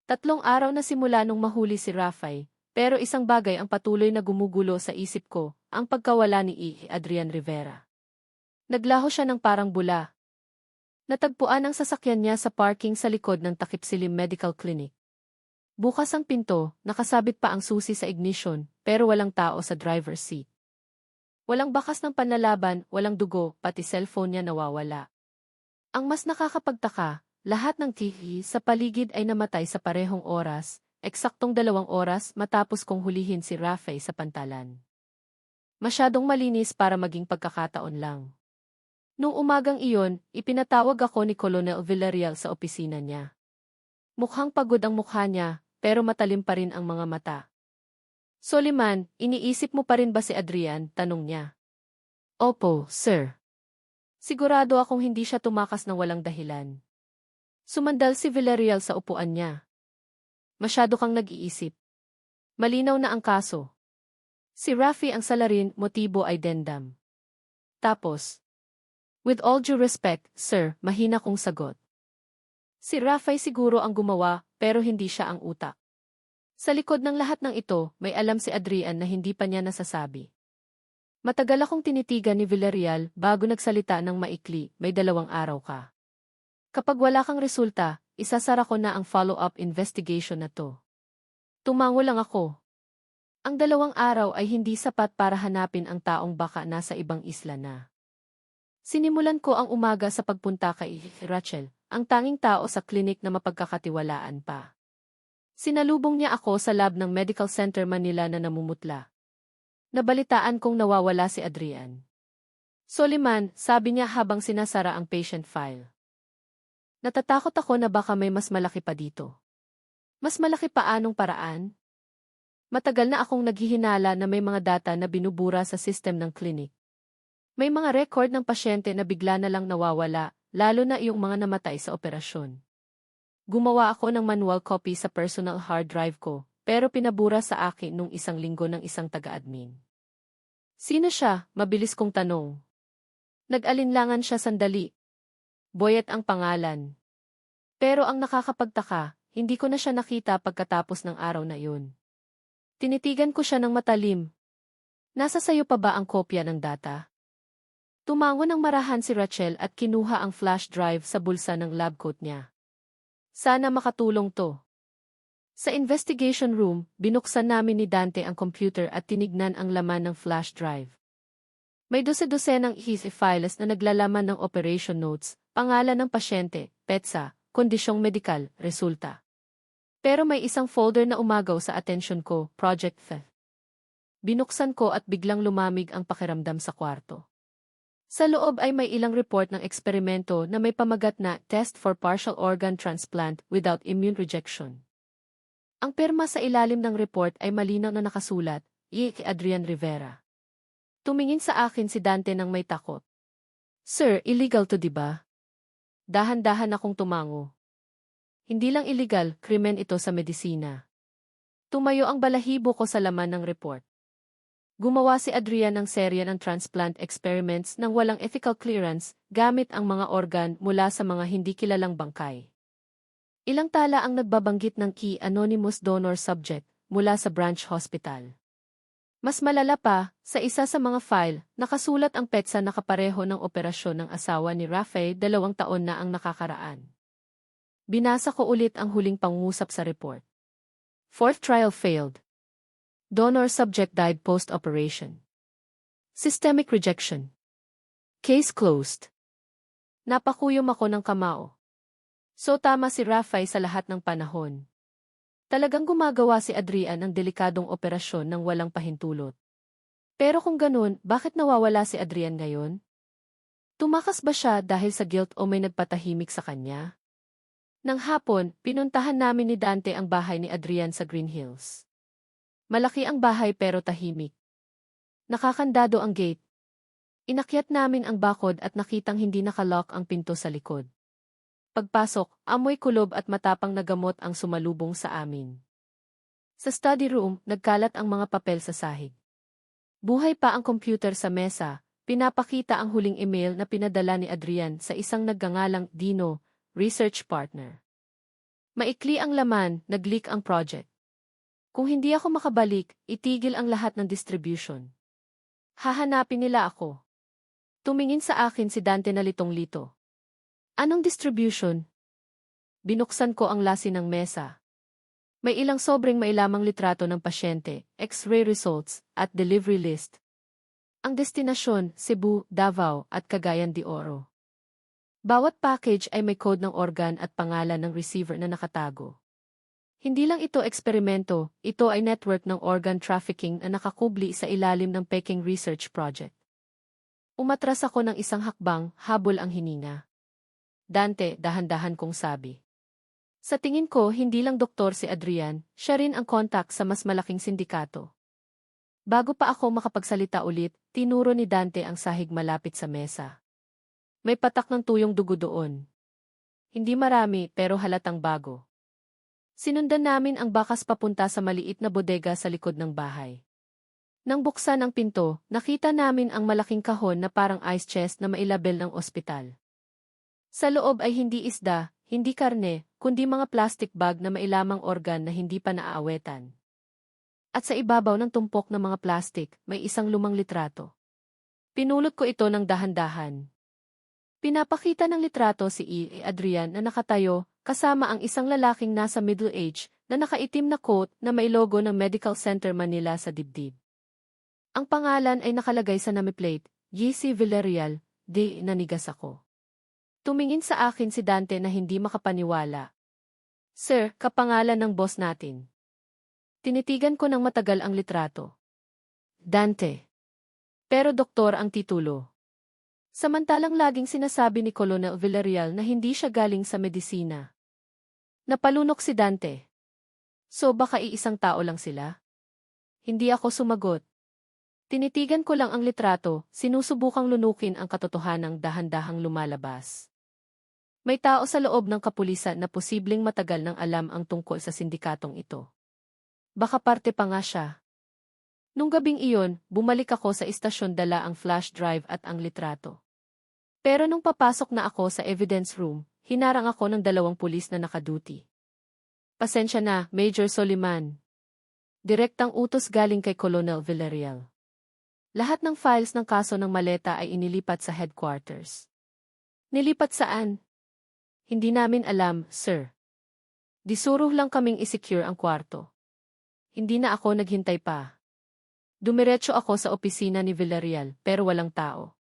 3 araw na simula nung mahuli si Rafael, pero isang bagay ang patuloy na gumugulo sa isip ko, ang pagkawala ni Adrian Rivera. Naglaho siya ng parang bula. Natagpuan ang sasakyan niya sa parking sa likod ng Takip Silim Medical Clinic. Bukas ang pinto, nakasabit pa ang susi sa ignition, pero walang tao sa driver's seat. Walang bakas ng panlalaban, walang dugo, pati cellphone niya nawawala. Ang mas nakakapagtaka, lahat ng TV sa paligid ay namatay sa parehong oras, eksaktong 2 oras matapos kong hulihin si Rafael sa pantalan. Masyadong malinis para maging pagkakataon lang. Nung umagang iyon, ipinatawag ako ni Colonel Villarreal sa opisina niya. Mukhang pagod ang mukha niya, pero matalim pa rin ang mga mata. Soliman, iniisip mo pa rin ba si Adrian? Tanong niya. Opo, sir. Sigurado akong hindi siya tumakas ng walang dahilan. Sumandal si Villarreal sa upuan niya. Masyado kang nag-iisip. Malinaw na ang kaso. Si Rafi ang salarin, motibo ay dendam. Tapos, with all due respect, sir, mahina kong sagot. Si Rafi siguro ang gumawa, pero hindi siya ang utak. Sa likod ng lahat ng ito, may alam si Adrian na hindi pa niya nasasabi. Matagal akong tinitigan ni Villarreal bago nagsalita ng maikli, may 2 araw ka. Kapag wala kang resulta, isasara ko na ang follow-up investigation na to. Tumango lang ako. Ang 2 araw ay hindi sapat para hanapin ang taong baka nasa ibang isla na. Sinimulan ko ang umaga sa pagpunta kay Rachel, ang tanging tao sa klinik na mapagkakatiwalaan pa. Sinalubong niya ako sa lab ng Medical Center Manila na namumutla. Nabalitaan kong nawawala si Adrian. Soliman, sabi niya habang sinasara ang patient file. Natatakot ako na baka may mas malaki pa dito. Mas malaki pa anong paraan? Matagal na akong naghihinala na may mga data na binubura sa system ng clinic. May mga record ng pasyente na bigla na lang nawawala, lalo na iyong mga namatay sa operasyon. Gumawa ako ng manual copy sa personal hard drive ko, pero pinabura sa akin nung 1 linggo ng isang taga-admin. Sino siya? Mabilis kong tanong. Nag-alinlangan siya sandali. Boyet ang pangalan. Pero ang nakakapagtaka, hindi ko na siya nakita pagkatapos ng araw na yun. Tinitigan ko siya ng matalim. Nasa sayo pa ba ang kopya ng data? Tumango ng marahan si Rachel at kinuha ang flash drive sa bulsa ng lab coat niya. Sana makatulong to. Sa investigation room, binuksan namin ni Dante ang computer at tinignan ang laman ng flash drive. May 12-dosenang files na naglalaman ng operation notes, pangalan ng pasyente, petsa, kondisyong medikal, resulta. Pero may isang folder na umagaw sa atensyon ko, Project Theft. Binuksan ko at biglang lumamig ang pakiramdam sa kwarto. Sa loob ay may ilang report ng eksperimento na may pamagat na Test for Partial Organ Transplant Without Immune Rejection. Ang pirma sa ilalim ng report ay malinaw na nakasulat, kay Adrian Rivera. Tumingin sa akin si Dante nang may takot. Sir, illegal to diba? Dahan-dahan akong tumango. Hindi lang illegal, krimen ito sa medisina. Tumayo ang balahibo ko sa laman ng report. Gumawa si Adrian ng serya ng transplant experiments nang walang ethical clearance gamit ang mga organ mula sa mga hindi kilalang bangkay. Ilang tala ang nagbabanggit ng key anonymous donor subject mula sa branch hospital. Mas malala pa, sa isa sa mga file, nakasulat ang petsa na kapareho ng operasyon ng asawa ni Rafael 2 taon na ang nakakaraan. Binasa ko ulit ang huling pangungusap sa report. 4th trial failed. Donor subject died post-operation. Systemic rejection. Case closed. Napakuyom ako ng kamao. So tama si Rafay sa lahat ng panahon. Talagang gumagawa si Adrian ng delikadong operasyon ng walang pahintulot. Pero kung ganun, bakit nawawala si Adrian ngayon? Tumakas ba siya dahil sa guilt o may nagpatahimik sa kanya? Nang hapon, pinuntahan namin ni Dante ang bahay ni Adrian sa Green Hills. Malaki ang bahay pero tahimik. Nakakandado ang gate. Inakyat namin ang bakod at nakitang hindi nakalock ang pinto sa likod. Pagpasok, amoy kulob at matapang na gamot ang sumalubong sa amin. Sa study room, nagkalat ang mga papel sa sahig. Buhay pa ang computer sa mesa, pinapakita ang huling email na pinadala ni Adrian sa isang nagngangalang Dino, research partner. Maikli ang laman, nag-leak ang project. Kung hindi ako makabalik, itigil ang lahat ng distribution. Hahanapin nila ako. Tumingin sa akin si Dante na litong-lito. Anong distribution? Binuksan ko ang lasin ng mesa. May ilang sobrang mailamang litrato ng pasyente, x-ray results, at delivery list. Ang destinasyon, Cebu, Davao, at Cagayan de Oro. Bawat package ay may code ng organ at pangalan ng receiver na nakatago. Hindi lang ito eksperimento, ito ay network ng organ trafficking na nakakubli sa ilalim ng Peking Research Project. Umatras ako ng isang hakbang, habol ang hininga. Dante, dahan-dahan kong sabi. Sa tingin ko, hindi lang doktor si Adrian, siya rin ang kontak sa mas malaking sindikato. Bago pa ako makapagsalita ulit, tinuro ni Dante ang sahig malapit sa mesa. May patak ng tuyong dugo doon. Hindi marami pero halatang bago. Sinundan namin ang bakas papunta sa maliit na bodega sa likod ng bahay. Nang buksan ang pinto, nakita namin ang malaking kahon na parang ice chest na mailabel ng ospital. Sa loob ay hindi isda, hindi karne, kundi mga plastic bag na mailamang organ na hindi pa naaawetan. At sa ibabaw ng tumpok ng mga plastic, may isang lumang litrato. Pinulot ko ito ng dahan-dahan. Pinapakita ng litrato si Adrian na nakatayo, kasama ang isang lalaking nasa middle age na nakaitim na coat na may logo ng Medical Center Manila sa dibdib. Ang pangalan ay nakalagay sa nameplate, GC Villarreal, nanigas ako. Tumingin sa akin si Dante na hindi makapaniwala. Sir, kapangalan ng boss natin. Tinitigan ko ng matagal ang litrato. Dante. Pero doktor ang titulo. Samantalang laging sinasabi ni Colonel Villarreal na hindi siya galing sa medisina. Napalunok si Dante. So baka iisang tao lang sila? Hindi ako sumagot. Tinitigan ko lang ang litrato, sinusubukang lunukin ang katotohanang dahan-dahang lumalabas. May tao sa loob ng kapulisan na posibleng matagal nang alam ang tungkol sa sindikatong ito. Baka parte pa nga siya. Nung gabing iyon, bumalik ako sa istasyon dala ang flash drive at ang litrato. Pero nung papasok na ako sa evidence room, hinarang ako ng 2 pulis na nakaduty. Pasensya na, Major Soliman. Direktang utos galing kay Colonel Villarreal. Lahat ng files ng kaso ng maleta ay inilipat sa headquarters. Nilipat saan? Hindi namin alam, sir. Disuruh lang kaming isecure ang kwarto. Hindi na ako naghintay pa. Dumiretso ako sa opisina ni Villarreal pero walang tao.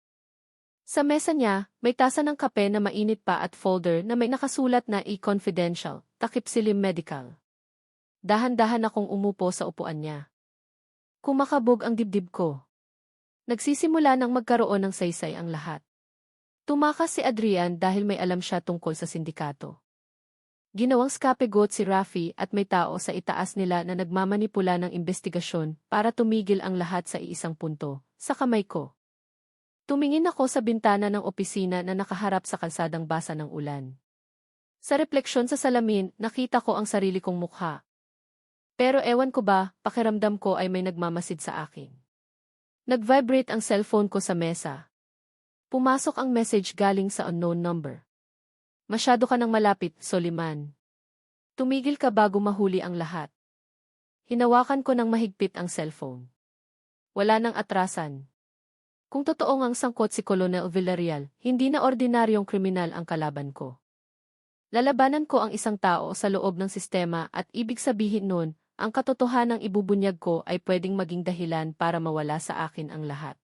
Sa mesa niya, may tasa ng kape na mainit pa at folder na may nakasulat na e-confidential, takip silim medical. Dahan-dahan akong umupo sa upuan niya. Kumakabog ang dibdib ko. Nagsisimula nang magkaroon ng saysay ang lahat. Tumakas si Adrian dahil may alam siya tungkol sa sindikato. Ginawang scapegoat si Rafi at may tao sa itaas nila na nagmamanipula ng investigasyon para tumigil ang lahat sa iisang punto, sa kamay ko. Tumingin ako sa bintana ng opisina na nakaharap sa kalsadang basa ng ulan. Sa refleksyon sa salamin, nakita ko ang sarili kong mukha. Pero ewan ko ba, pakiramdam ko ay may nagmamasid sa akin. Nag-vibrate ang cellphone ko sa mesa. Pumasok ang message galing sa unknown number. Masyado ka nang malapit, Soliman. Tumigil ka bago mahuli ang lahat. Hinawakan ko ng mahigpit ang cellphone. Wala nang atrasan. Kung totoo ngang sangkot si Colonel Villarreal, hindi na ordinaryong kriminal ang kalaban ko. Lalabanan ko ang isang tao sa loob ng sistema at ibig sabihin nun, ang katotohanang ibubunyag ko ay pwedeng maging dahilan para mawala sa akin ang lahat.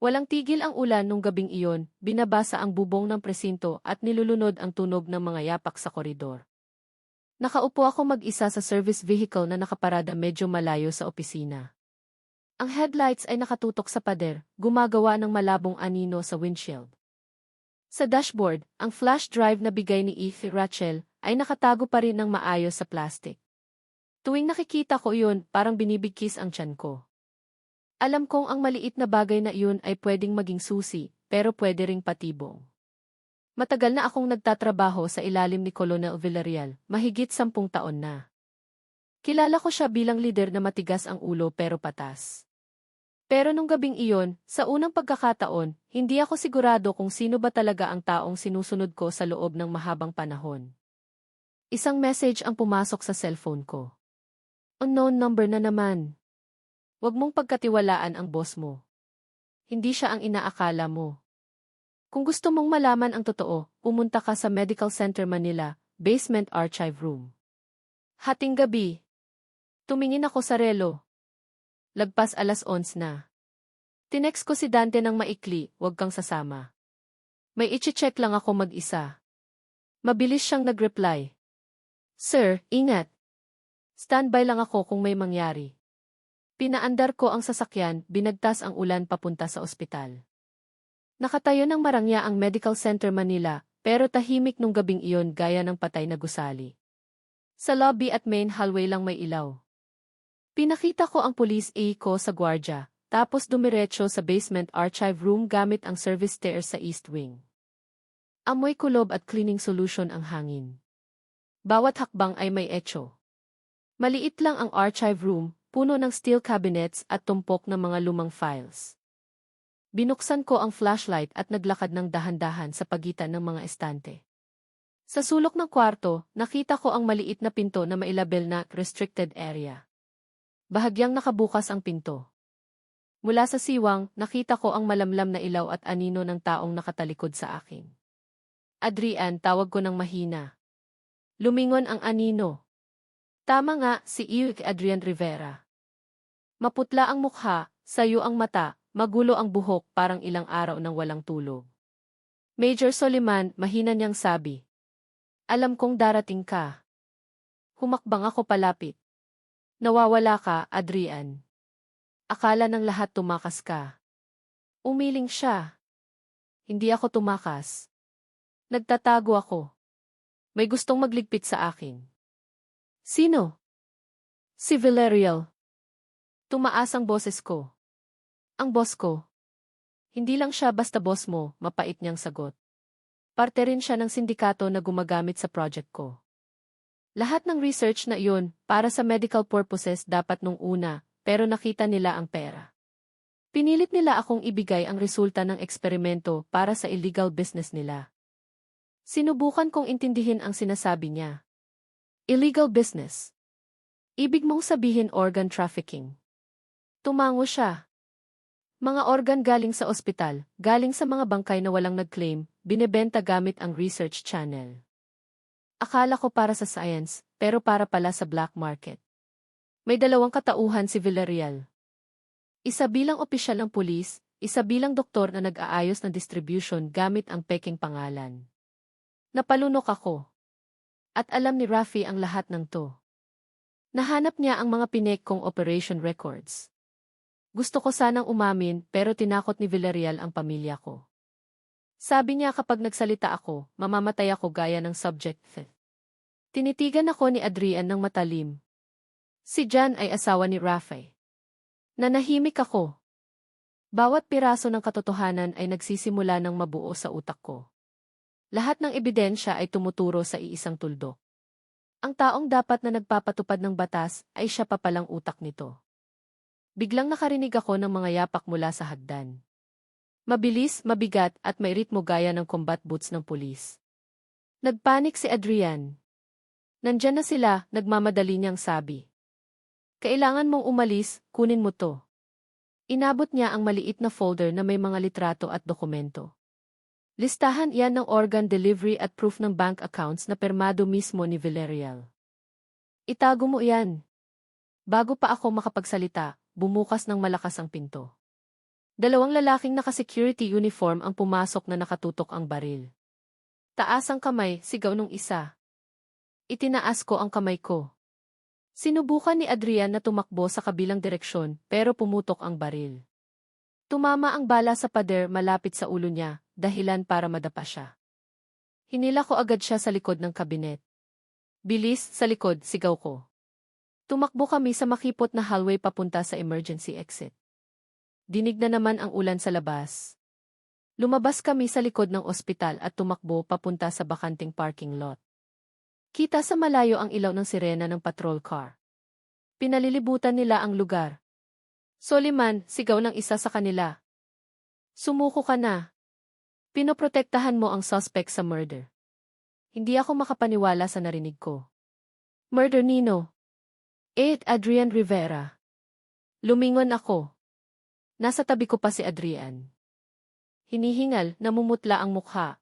Walang tigil ang ulan nung gabing iyon, binabasa ang bubong ng presinto at nilulunod ang tunog ng mga yapak sa koridor. Nakaupo ako mag-isa sa service vehicle na nakaparada medyo malayo sa opisina. Ang headlights ay nakatutok sa pader, gumagawa ng malabong anino sa windshield. Sa dashboard, ang flash drive na bigay ni Rachel ay nakatago pa rin ng maayos sa plastic. Tuwing nakikita ko yun, parang binibigkis ang tiyan ko. Alam kong ang maliit na bagay na iyon ay pwedeng maging susi, pero pwede ring patibong. Matagal na akong nagtatrabaho sa ilalim ni Colonel Villarreal, mahigit 10 taon na. Kilala ko siya bilang lider na matigas ang ulo pero patas. Pero nung gabing iyon, sa unang pagkakataon, hindi ako sigurado kung sino ba talaga ang taong sinusunod ko sa loob ng mahabang panahon. Isang message ang pumasok sa cellphone ko. Unknown number na naman. Huwag mong pagkatiwalaan ang boss mo. Hindi siya ang inaakala mo. Kung gusto mong malaman ang totoo, pumunta ka sa Medical Center Manila, Basement Archive Room. Hating gabi. Tumingin ako sa relo. Lagpas 11:00 na. Tinext ko si Dante ng maikli, huwag kang sasama. May iche-check lang ako mag-isa. Mabilis siyang nag-reply. Sir, ingat. Standby lang ako kung may mangyari. Pinaandar ko ang sasakyan, binagtas ang ulan papunta sa ospital. Nakatayo ng marangya ang Medical Center Manila, pero tahimik nung gabing iyon gaya ng patay na gusali. Sa lobby at main hallway lang may ilaw. Pinakita ko ang police A ko sa gwardya, tapos dumiretso sa basement archive room gamit ang service stairs sa East Wing. Amoy kulob at cleaning solution ang hangin. Bawat hakbang ay may etyo. Maliit lang ang archive room, puno ng steel cabinets at tumpok ng mga lumang files. Binuksan ko ang flashlight at naglakad ng dahan-dahan sa pagitan ng mga estante. Sa sulok ng kwarto, nakita ko ang maliit na pinto na mailabel na restricted area. Bahagyang nakabukas ang pinto. Mula sa siwang, nakita ko ang malamlam na ilaw at anino ng taong nakatalikod sa akin. Adrian, tawag ko ng mahina. Lumingon ang anino. Tama nga, si Adrian Rivera. Maputla ang mukha, sayo ang mata, magulo ang buhok parang ilang araw nang walang tulog. Major Soliman, mahina niyang sabi. Alam kong darating ka. Humakbang ako palapit. Nawawala ka, Adrian. Akala ng lahat tumakas ka. Umiling siya. Hindi ako tumakas. Nagtatago ako. May gustong magligpit sa akin. Sino? Si Villarreal. Tumaas ang boses ko. Ang boss ko. Hindi lang siya basta boss mo, mapait niyang sagot. Parte rin siya ng sindikato na gumagamit sa project ko. Lahat ng research na iyon, para sa medical purposes dapat nung una, pero nakita nila ang pera. Pinilit nila akong ibigay ang resulta ng eksperimento para sa illegal business nila. Sinubukan kong intindihin ang sinasabi niya. Illegal business. Ibig mong sabihin organ trafficking. Tumango siya. Mga organ galing sa ospital, galing sa mga bangkay na walang nag-claim, binebenta gamit ang research channel. Akala ko para sa science, pero para pala sa black market. May 2 katauhan si Villarreal. Isa bilang opisyal ng pulis, isa bilang doktor na nag-aayos ng distribution gamit ang peking pangalan. Napalunok ako. At alam ni Rafi ang lahat ng to. Nahanap niya ang mga pinek kong operation records. Gusto ko sanang umamin pero tinakot ni Villarreal ang pamilya ko. Sabi niya kapag nagsalita ako, mamamatay ako gaya ng subject. Tinitigan ako ni Adrian ng matalim. Si Jan ay asawa ni Rafi. Nanahimik ako. Bawat piraso ng katotohanan ay nagsisimula ng mabuo sa utak ko. Lahat ng ebidensya ay tumuturo sa iisang tuldok. Ang taong dapat na nagpapatupad ng batas ay siya pa palang utak nito. Biglang nakarinig ako ng mga yapak mula sa hagdan. Mabilis, mabigat at may ritmo gaya ng combat boots ng pulis. Nagpanik si Adrian. Nandyan na sila, nagmamadali niyang sabi. Kailangan mong umalis, kunin mo to. Inabot niya ang maliit na folder na may mga litrato at dokumento. Listahan iyan ng organ delivery at proof ng bank accounts na permado mismo ni Villarreal. Itago mo iyan. Bago pa ako makapagsalita, bumukas ng malakas ang pinto. Dalawang lalaking naka-security uniform ang pumasok na nakatutok ang baril. Taas ang kamay, sigaw nung isa. Itinaas ko ang kamay ko. Sinubukan ni Adrian na tumakbo sa kabilang direksyon pero pumutok ang baril. Tumama ang bala sa pader malapit sa ulo niya, dahilan para madapa siya. Hinila ko agad siya sa likod ng kabinet. Bilis, sa likod, sigaw ko. Tumakbo kami sa makipot na hallway papunta sa emergency exit. Dinig na naman ang ulan sa labas. Lumabas kami sa likod ng ospital at tumakbo papunta sa bakanting parking lot. Kita sa malayo ang ilaw ng sirena ng patrol car. Pinalilibutan nila ang lugar. Soliman, sigaw ng isa sa kanila. Sumuko ka na. Pinoprotektahan mo ang suspect sa murder. Hindi ako makapaniwala sa narinig ko. Murder nino? Adrian Rivera. Lumingon ako. Nasa tabi ko pa si Adrian. Hinihingal, namumutla ang mukha.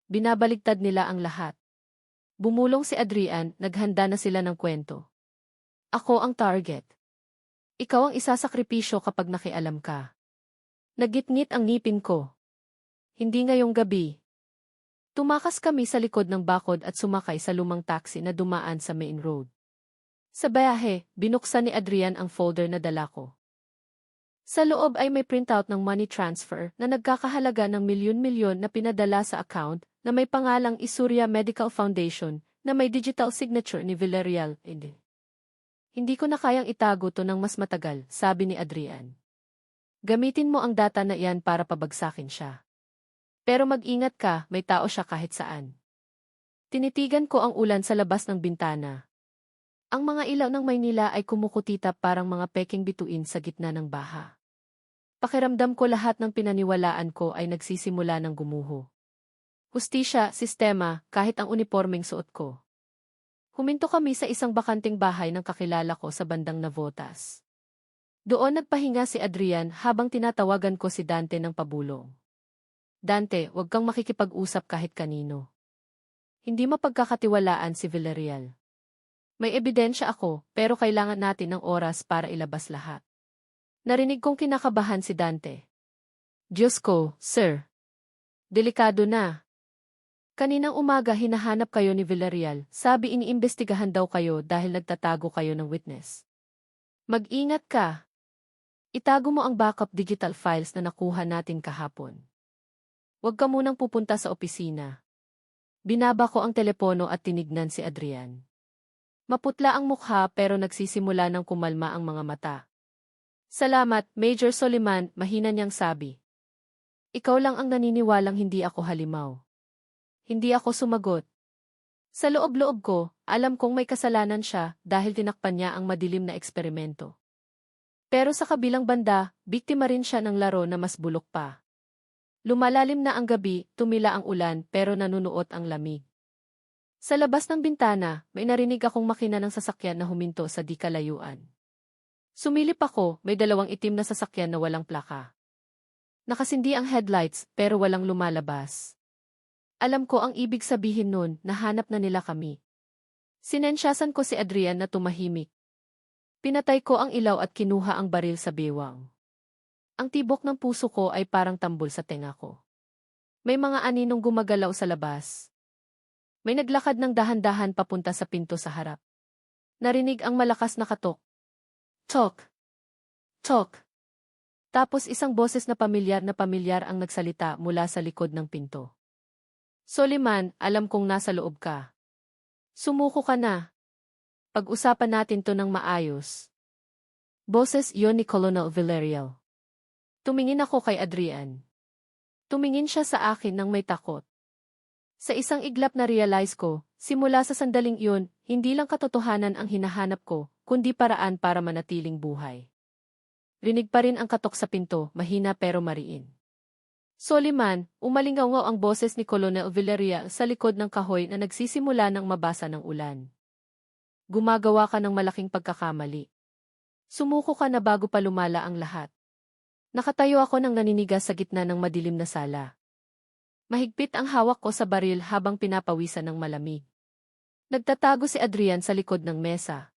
Binabaligtad nila ang lahat. Bumulong si Adrian, naghanda na sila ng kwento. Ako ang target. Ikaw ang isasakripisyo kapag nakialam ka. Nagitngit ang ngipin ko. Hindi ngayong gabi. Tumakas kami sa likod ng bakod at sumakay sa lumang taxi na dumaan sa main road. Sa bayahe, binuksan ni Adrian ang folder na dala ko. Sa loob ay may printout ng money transfer na nagkakahalaga ng milyon-milyon na pinadala sa account na may pangalang Isurya Medical Foundation na may digital signature ni Villarreal. Hindi ko na kayang itago to ng mas matagal, sabi ni Adrian. Gamitin mo ang data na iyan para pabagsakin siya. Pero mag-ingat ka, may tao siya kahit saan. Tinitigan ko ang ulan sa labas ng bintana. Ang mga ilaw ng Maynila ay kumukutita parang mga peking bituin sa gitna ng baha. Pakiramdam ko lahat ng pinaniwalaan ko ay nagsisimula ng gumuho. Hustisya, sistema, kahit ang unipormeng suot ko. Huminto kami sa isang bakanting bahay ng kakilala ko sa bandang Navotas. Doon nagpahinga si Adrian habang tinatawagan ko si Dante ng pabulong. Dante, huwag kang makikipag-usap kahit kanino. Hindi mapagkakatiwalaan si Villarreal. May ebidensya ako, pero kailangan natin ng oras para ilabas lahat. Narinig kong kinakabahan si Dante. Diyos ko, sir. Delikado na. Kaninang umaga hinahanap kayo ni Villarreal, sabi iniimbestigahan daw kayo dahil nagtatago kayo ng witness. Mag-ingat ka. Itago mo ang backup digital files na nakuha natin kahapon. Huwag ka munang pupunta sa opisina. Binaba ko ang telepono at tinignan si Adrian. Maputla ang mukha pero nagsisimula ng kumalma ang mga mata. Salamat, Major Soliman, mahina niyang sabi. Ikaw lang ang naniniwalang hindi ako halimaw. Hindi ako sumagot. Sa loob-loob ko, alam kong may kasalanan siya dahil tinakpan niya ang madilim na eksperimento. Pero sa kabilang banda, biktima rin siya ng laro na mas bulok pa. Lumalalim na ang gabi, tumila ang ulan pero nanunuot ang lamig. Sa labas ng bintana, may narinig akong makina ng sasakyan na huminto sa di kalayuan. Sumilip ako, may dalawang itim na sasakyan na walang plaka. Nakasindi ang headlights pero walang lumalabas. Alam ko ang ibig sabihin nun, nahanap na nila kami. Sinensyasan ko si Adrian na tumahimik. Pinatay ko ang ilaw at kinuha ang baril sa bewang. Ang tibok ng puso ko ay parang tambol sa tenga ko. May mga aninong gumagalaw sa labas. May naglakad ng dahan-dahan papunta sa pinto sa harap. Narinig ang malakas na katok. Tok! Tok! Tapos isang boses na pamilyar ang nagsalita mula sa likod ng pinto. Soliman, alam kong nasa loob ka. Sumuko ka na. Pag-usapan natin to ng maayos. Boses iyon ni Colonel Villarreal. Tumingin ako kay Adrian. Tumingin siya sa akin nang may takot. Sa isang iglap na realize ko, simula sa sandaling iyon, hindi lang katotohanan ang hinahanap ko, kundi paraan para manatiling buhay. Rinig pa rin ang katok sa pinto, mahina pero mariin. Soliman, umalingaw ang boses ni Colonel Villarreal sa likod ng kahoy na nagsisimula ng mabasa ng ulan. Gumagawa ka ng malaking pagkakamali. Sumuko ka na bago pa lumala ang lahat. Nakatayo ako nang naninigas sa gitna ng madilim na sala. Mahigpit ang hawak ko sa baril habang pinapawisan ng malamig. Nagtatago si Adrian sa likod ng mesa.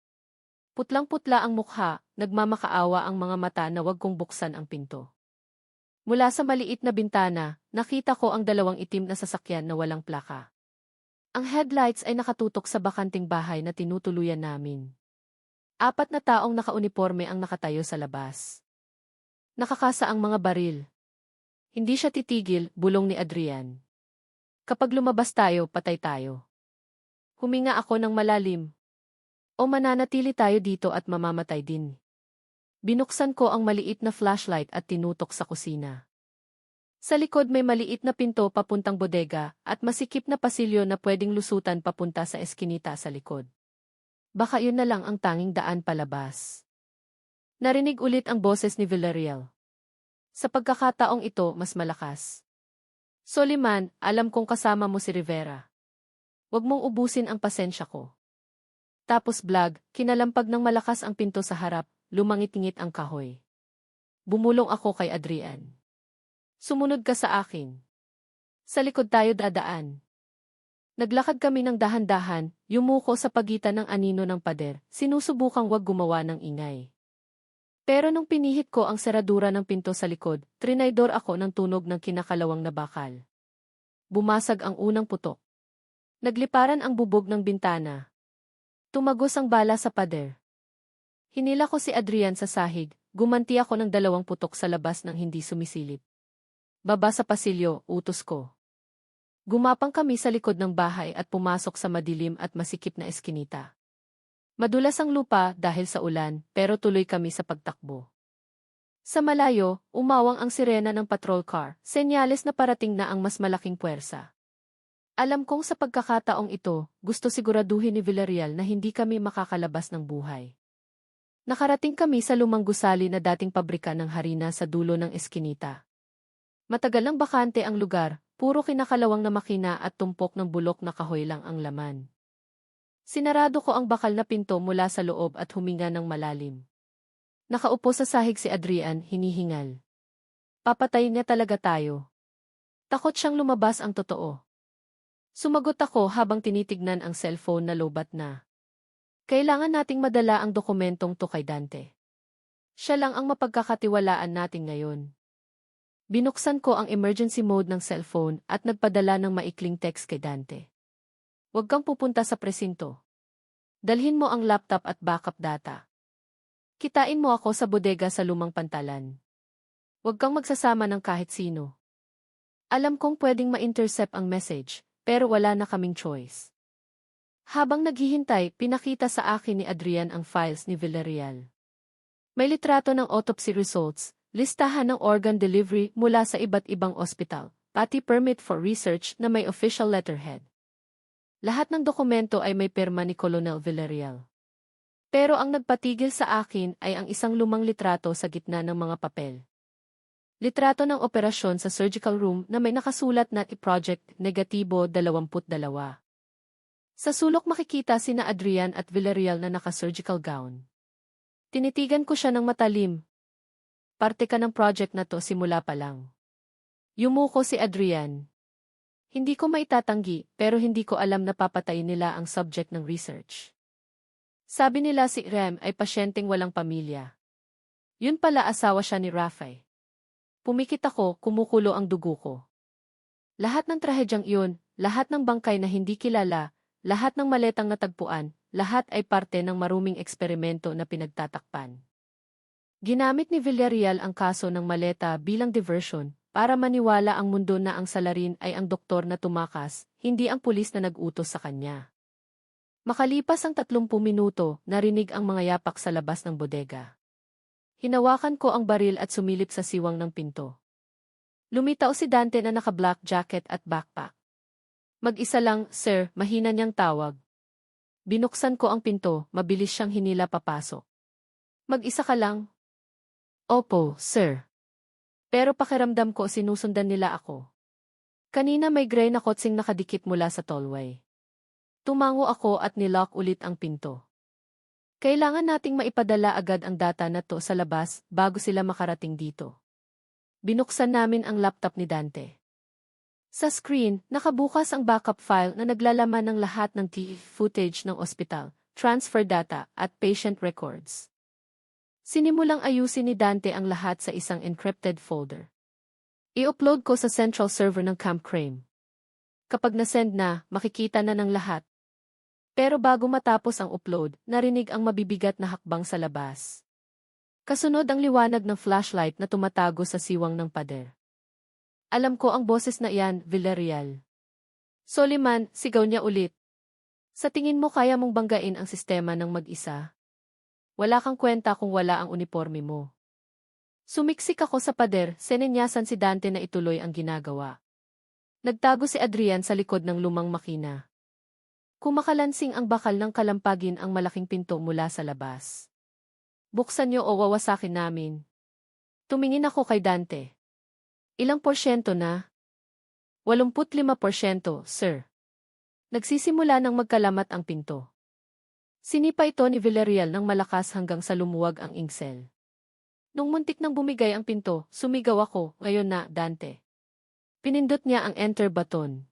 Putlang-putla ang mukha, nagmamakaawa ang mga mata na wag kong buksan ang pinto. Mula sa maliit na bintana, nakita ko ang dalawang itim na sasakyan na walang plaka. Ang headlights ay nakatutok sa bakanting bahay na tinutuluyan namin. 4 na taong nakauniporme ang nakatayo sa labas. Nakakasa ang mga baril. Hindi siya titigil, bulong ni Adrian. Kapag lumabas tayo, patay tayo. Huminga ako ng malalim. O mananatili tayo dito at mamamatay din. Binuksan ko ang maliit na flashlight at tinutok sa kusina. Sa likod may maliit na pinto papuntang bodega at masikip na pasilyo na pwedeng lusutan papunta sa eskinita sa likod. Baka yun na lang ang tanging daan palabas. Narinig ulit ang boses ni Villarreal. Sa pagkakataong ito, mas malakas. Soliman, alam kong kasama mo si Rivera. Huwag mong ubusin ang pasensya ko. Tapos kinalampag ng malakas ang pinto sa harap, lumangit-ngit ang kahoy. Bumulong ako kay Adrian. Sumunod ka sa akin. Sa likod tayo dadaan. Naglakad kami ng dahan-dahan, yumuko sa pagitan ng anino ng pader, sinusubukang wag gumawa ng ingay. Pero nung pinihit ko ang seradura ng pinto sa likod, trinaydor ako ng tunog ng kinakalawang na bakal. Bumasag ang unang putok. Nagliparan ang bubog ng bintana. Tumagos ang bala sa pader. Hinila ko si Adrian sa sahig, gumanti ako ng 2 putok sa labas nang hindi sumisilip. Baba sa pasilyo, utos ko. Gumapang kami sa likod ng bahay at pumasok sa madilim at masikip na eskinita. Madulas ang lupa dahil sa ulan, pero tuloy kami sa pagtakbo. Sa malayo, umawang ang sirena ng patrol car, senyales na parating na ang mas malaking puwersa. Alam kong sa pagkakataong ito, gusto siguraduhin ni Villarreal na hindi kami makakalabas ng buhay. Nakarating kami sa lumang gusali na dating pabrika ng harina sa dulo ng eskinita. Matagal ng bakante ang lugar, puro kinakalawang na makina at tumpok ng bulok na kahoy lang ang laman. Sinarado ko ang bakal na pinto mula sa loob at huminga ng malalim. Nakaupo sa sahig si Adrian, hinihingal. Papatayin niya talaga tayo. Takot siyang lumabas ang totoo. Sumagot ako habang tinitignan ang cellphone na lobat na. Kailangan nating madala ang dokumentong to kay Dante. Siya lang ang mapagkakatiwalaan natin ngayon. Binuksan ko ang emergency mode ng cellphone at nagpadala ng maikling text kay Dante. Huwag kang pupunta sa presinto. Dalhin mo ang laptop at backup data. Kitain mo ako sa bodega sa lumang pantalan. Huwag kang magsasama ng kahit sino. Alam kong pwedeng ma-intercept ang message, pero wala na kaming choice. Habang naghihintay, pinakita sa akin ni Adrian ang files ni Villarreal. May litrato ng autopsy results, listahan ng organ delivery mula sa iba't ibang ospital, pati permit for research na may official letterhead. Lahat ng dokumento ay may pirma ni Colonel Villarreal. Pero ang nagpatigil sa akin ay ang isang lumang litrato sa gitna ng mga papel. Litrato ng operasyon sa surgical room na may nakasulat na Project Negatibo 22. Sa sulok makikita sina Adrian at Villarreal na naka-surgical gown. Tinitigan ko siya ng matalim. Parte ka ng project na to simula pa lang. Yumuko si Adrian. Hindi ko maitatanggi pero hindi ko alam na papatayin nila ang subject ng research. Sabi nila si Rem ay pasyenteng walang pamilya. Yun pala asawa siya ni Rafay. Pumikit ako, kumukulo ang dugo ko. Lahat ng trahedyang iyon, lahat ng bangkay na hindi kilala, lahat ng maletang natagpuan, lahat ay parte ng maruming eksperimento na pinagtatakpan. Ginamit ni Villarreal ang kaso ng maleta bilang diversion para maniwala ang mundo na ang salarin ay ang doktor na tumakas, hindi ang pulis na nag-utos sa kanya. Makalipas ang 30 minuto, narinig ang mga yapak sa labas ng bodega. Hinawakan ko ang baril at sumilip sa siwang ng pinto. Lumitaw si Dante na naka-black jacket at backpack. Mag-isa lang, sir, mahina niyang tawag. Binuksan ko ang pinto, mabilis siyang hinila papasok. Mag-isa ka lang? Opo, sir. Pero pakiramdam ko sinusundan nila ako. Kanina may gray na kotsing nakadikit mula sa tollway. Tumango ako at nilock ulit ang pinto. Kailangan nating maipadala agad ang data na to sa labas bago sila makarating dito. Binuksan namin ang laptop ni Dante. Sa screen, nakabukas ang backup file na naglalaman ng lahat ng TV footage ng ospital, transfer data, at patient records. Sinimulang ayusin ni Dante ang lahat sa isang encrypted folder. I-upload ko sa central server ng Camp Crane. Kapag nasend na, makikita na ng lahat. Pero bago matapos ang upload, narinig ang mabibigat na hakbang sa labas. Kasunod ang liwanag ng flashlight na tumatago sa siwang ng pader. Alam ko ang boses na iyan, Villarreal. Soliman, sigaw niya ulit. Sa tingin mo kaya mong banggain ang sistema ng mag-isa? Wala kang kwenta kung wala ang uniforme mo. Sumiksik ako sa pader, sinenyasan si Dante na ituloy ang ginagawa. Nagtago si Adrian sa likod ng lumang makina. Kumakalansing ang bakal ng kalampagin ang malaking pinto mula sa labas. Buksan niyo o wawasakin namin. Tumingin ako kay Dante. Ilang porsyento na? 85%, sir. Nagsisimula ng magkalamat ang pinto. Sinipa ito ni Villarreal ng malakas hanggang sa lumuwag ang ingsel. Nung muntik nang bumigay ang pinto, sumigaw ako, ngayon na, Dante. Pinindot niya ang enter button.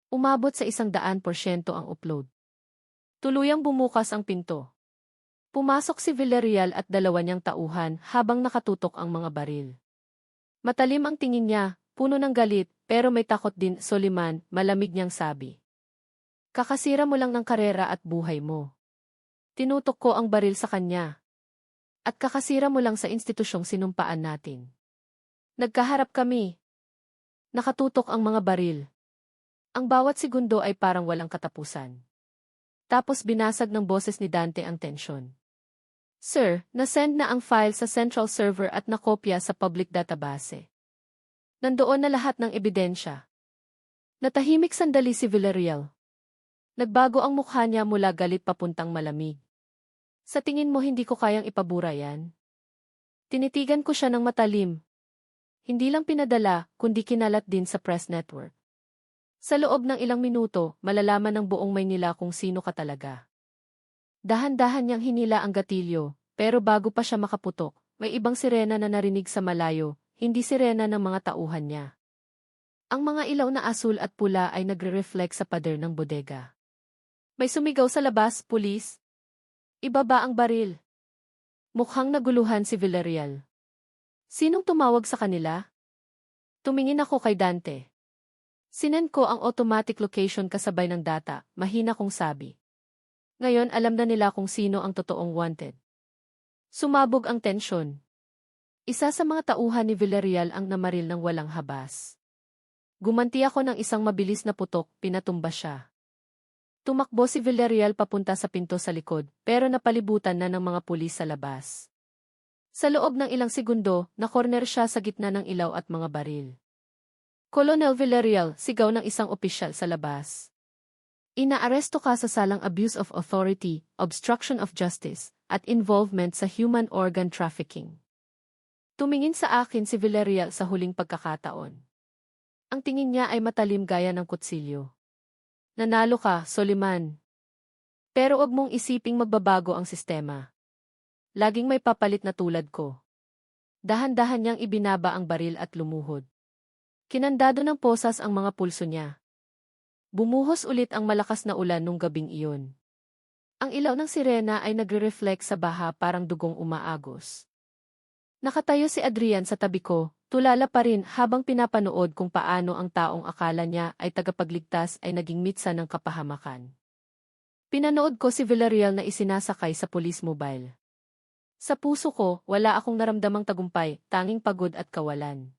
Umabot sa 100% ang upload. Tuluyang bumukas ang pinto. Pumasok si Villarreal at dalawa niyang tauhan habang nakatutok ang mga baril. Matalim ang tingin niya, puno ng galit, pero may takot din, Soliman, malamig niyang sabi. Kakasira mo lang ng karera at buhay mo. Tinutok ko ang baril sa kanya. At kakasira mo lang sa institusyong sinumpaan natin. Nagkaharap kami. Nakatutok ang mga baril. Ang bawat segundo ay parang walang katapusan. Tapos binasag ng boses ni Dante ang tensyon. Sir, nasend na ang file sa central server at nakopya sa public database. Nandoon na lahat ng ebidensya. Natahimik sandali si Villarreal. Nagbago ang mukha niya mula galit papuntang malamig. Sa tingin mo hindi ko kayang ipabura yan? Tinitigan ko siya ng matalim. Hindi lang pinadala, kundi kinalat din sa press network. Sa loob ng ilang minuto, malalaman ng buong Maynila kung sino ka talaga. Dahan-dahan niyang hinila ang gatilyo, pero bago pa siya makaputok, may ibang sirena na narinig sa malayo, hindi sirena ng mga tauhan niya. Ang mga ilaw na asul at pula ay nagre-reflect sa pader ng bodega. May sumigaw sa labas, pulis. Ibaba ang baril. Mukhang naguluhan si Villarreal. Sinong tumawag sa kanila? Tumingin ako kay Dante. Sinend ko ang automatic location kasabay ng data, mahina kong sabi. Ngayon alam na nila kung sino ang totoong wanted. Sumabog ang tensyon. Isa sa mga tauhan ni Villarreal ang namaril ng walang habas. Gumanti ako ng isang mabilis na putok, pinatumba siya. Tumakbo si Villarreal papunta sa pinto sa likod, pero napalibutan na ng mga pulis sa labas. Sa loob ng ilang segundo, nakorner siya sa gitna ng ilaw at mga baril. Colonel Villarreal, sigaw ng isang opisyal sa labas. Inaaresto ka sa salang abuse of authority, obstruction of justice, at involvement sa human organ trafficking. Tumingin sa akin si Villarreal sa huling pagkakataon. Ang tingin niya ay matalim gaya ng kutsilyo. Nanalo ka, Soliman. Pero huwag mong isiping magbabago ang sistema. Laging may papalit na tulad ko. Dahan-dahan niyang ibinaba ang baril at lumuhod. Kinandado ng posas ang mga pulso niya. Bumuhos ulit ang malakas na ulan nung gabing iyon. Ang ilaw ng sirena ay nagre-reflect sa baha parang dugong umaagos. Nakatayo si Adrian sa tabi ko, tulala pa rin habang pinapanood kung paano ang taong akala niya ay tagapagligtas ay naging mitsa ng kapahamakan. Pinanood ko si Villarreal na isinasakay sa police mobile. Sa puso ko, wala akong naramdamang tagumpay, tanging pagod at kawalan.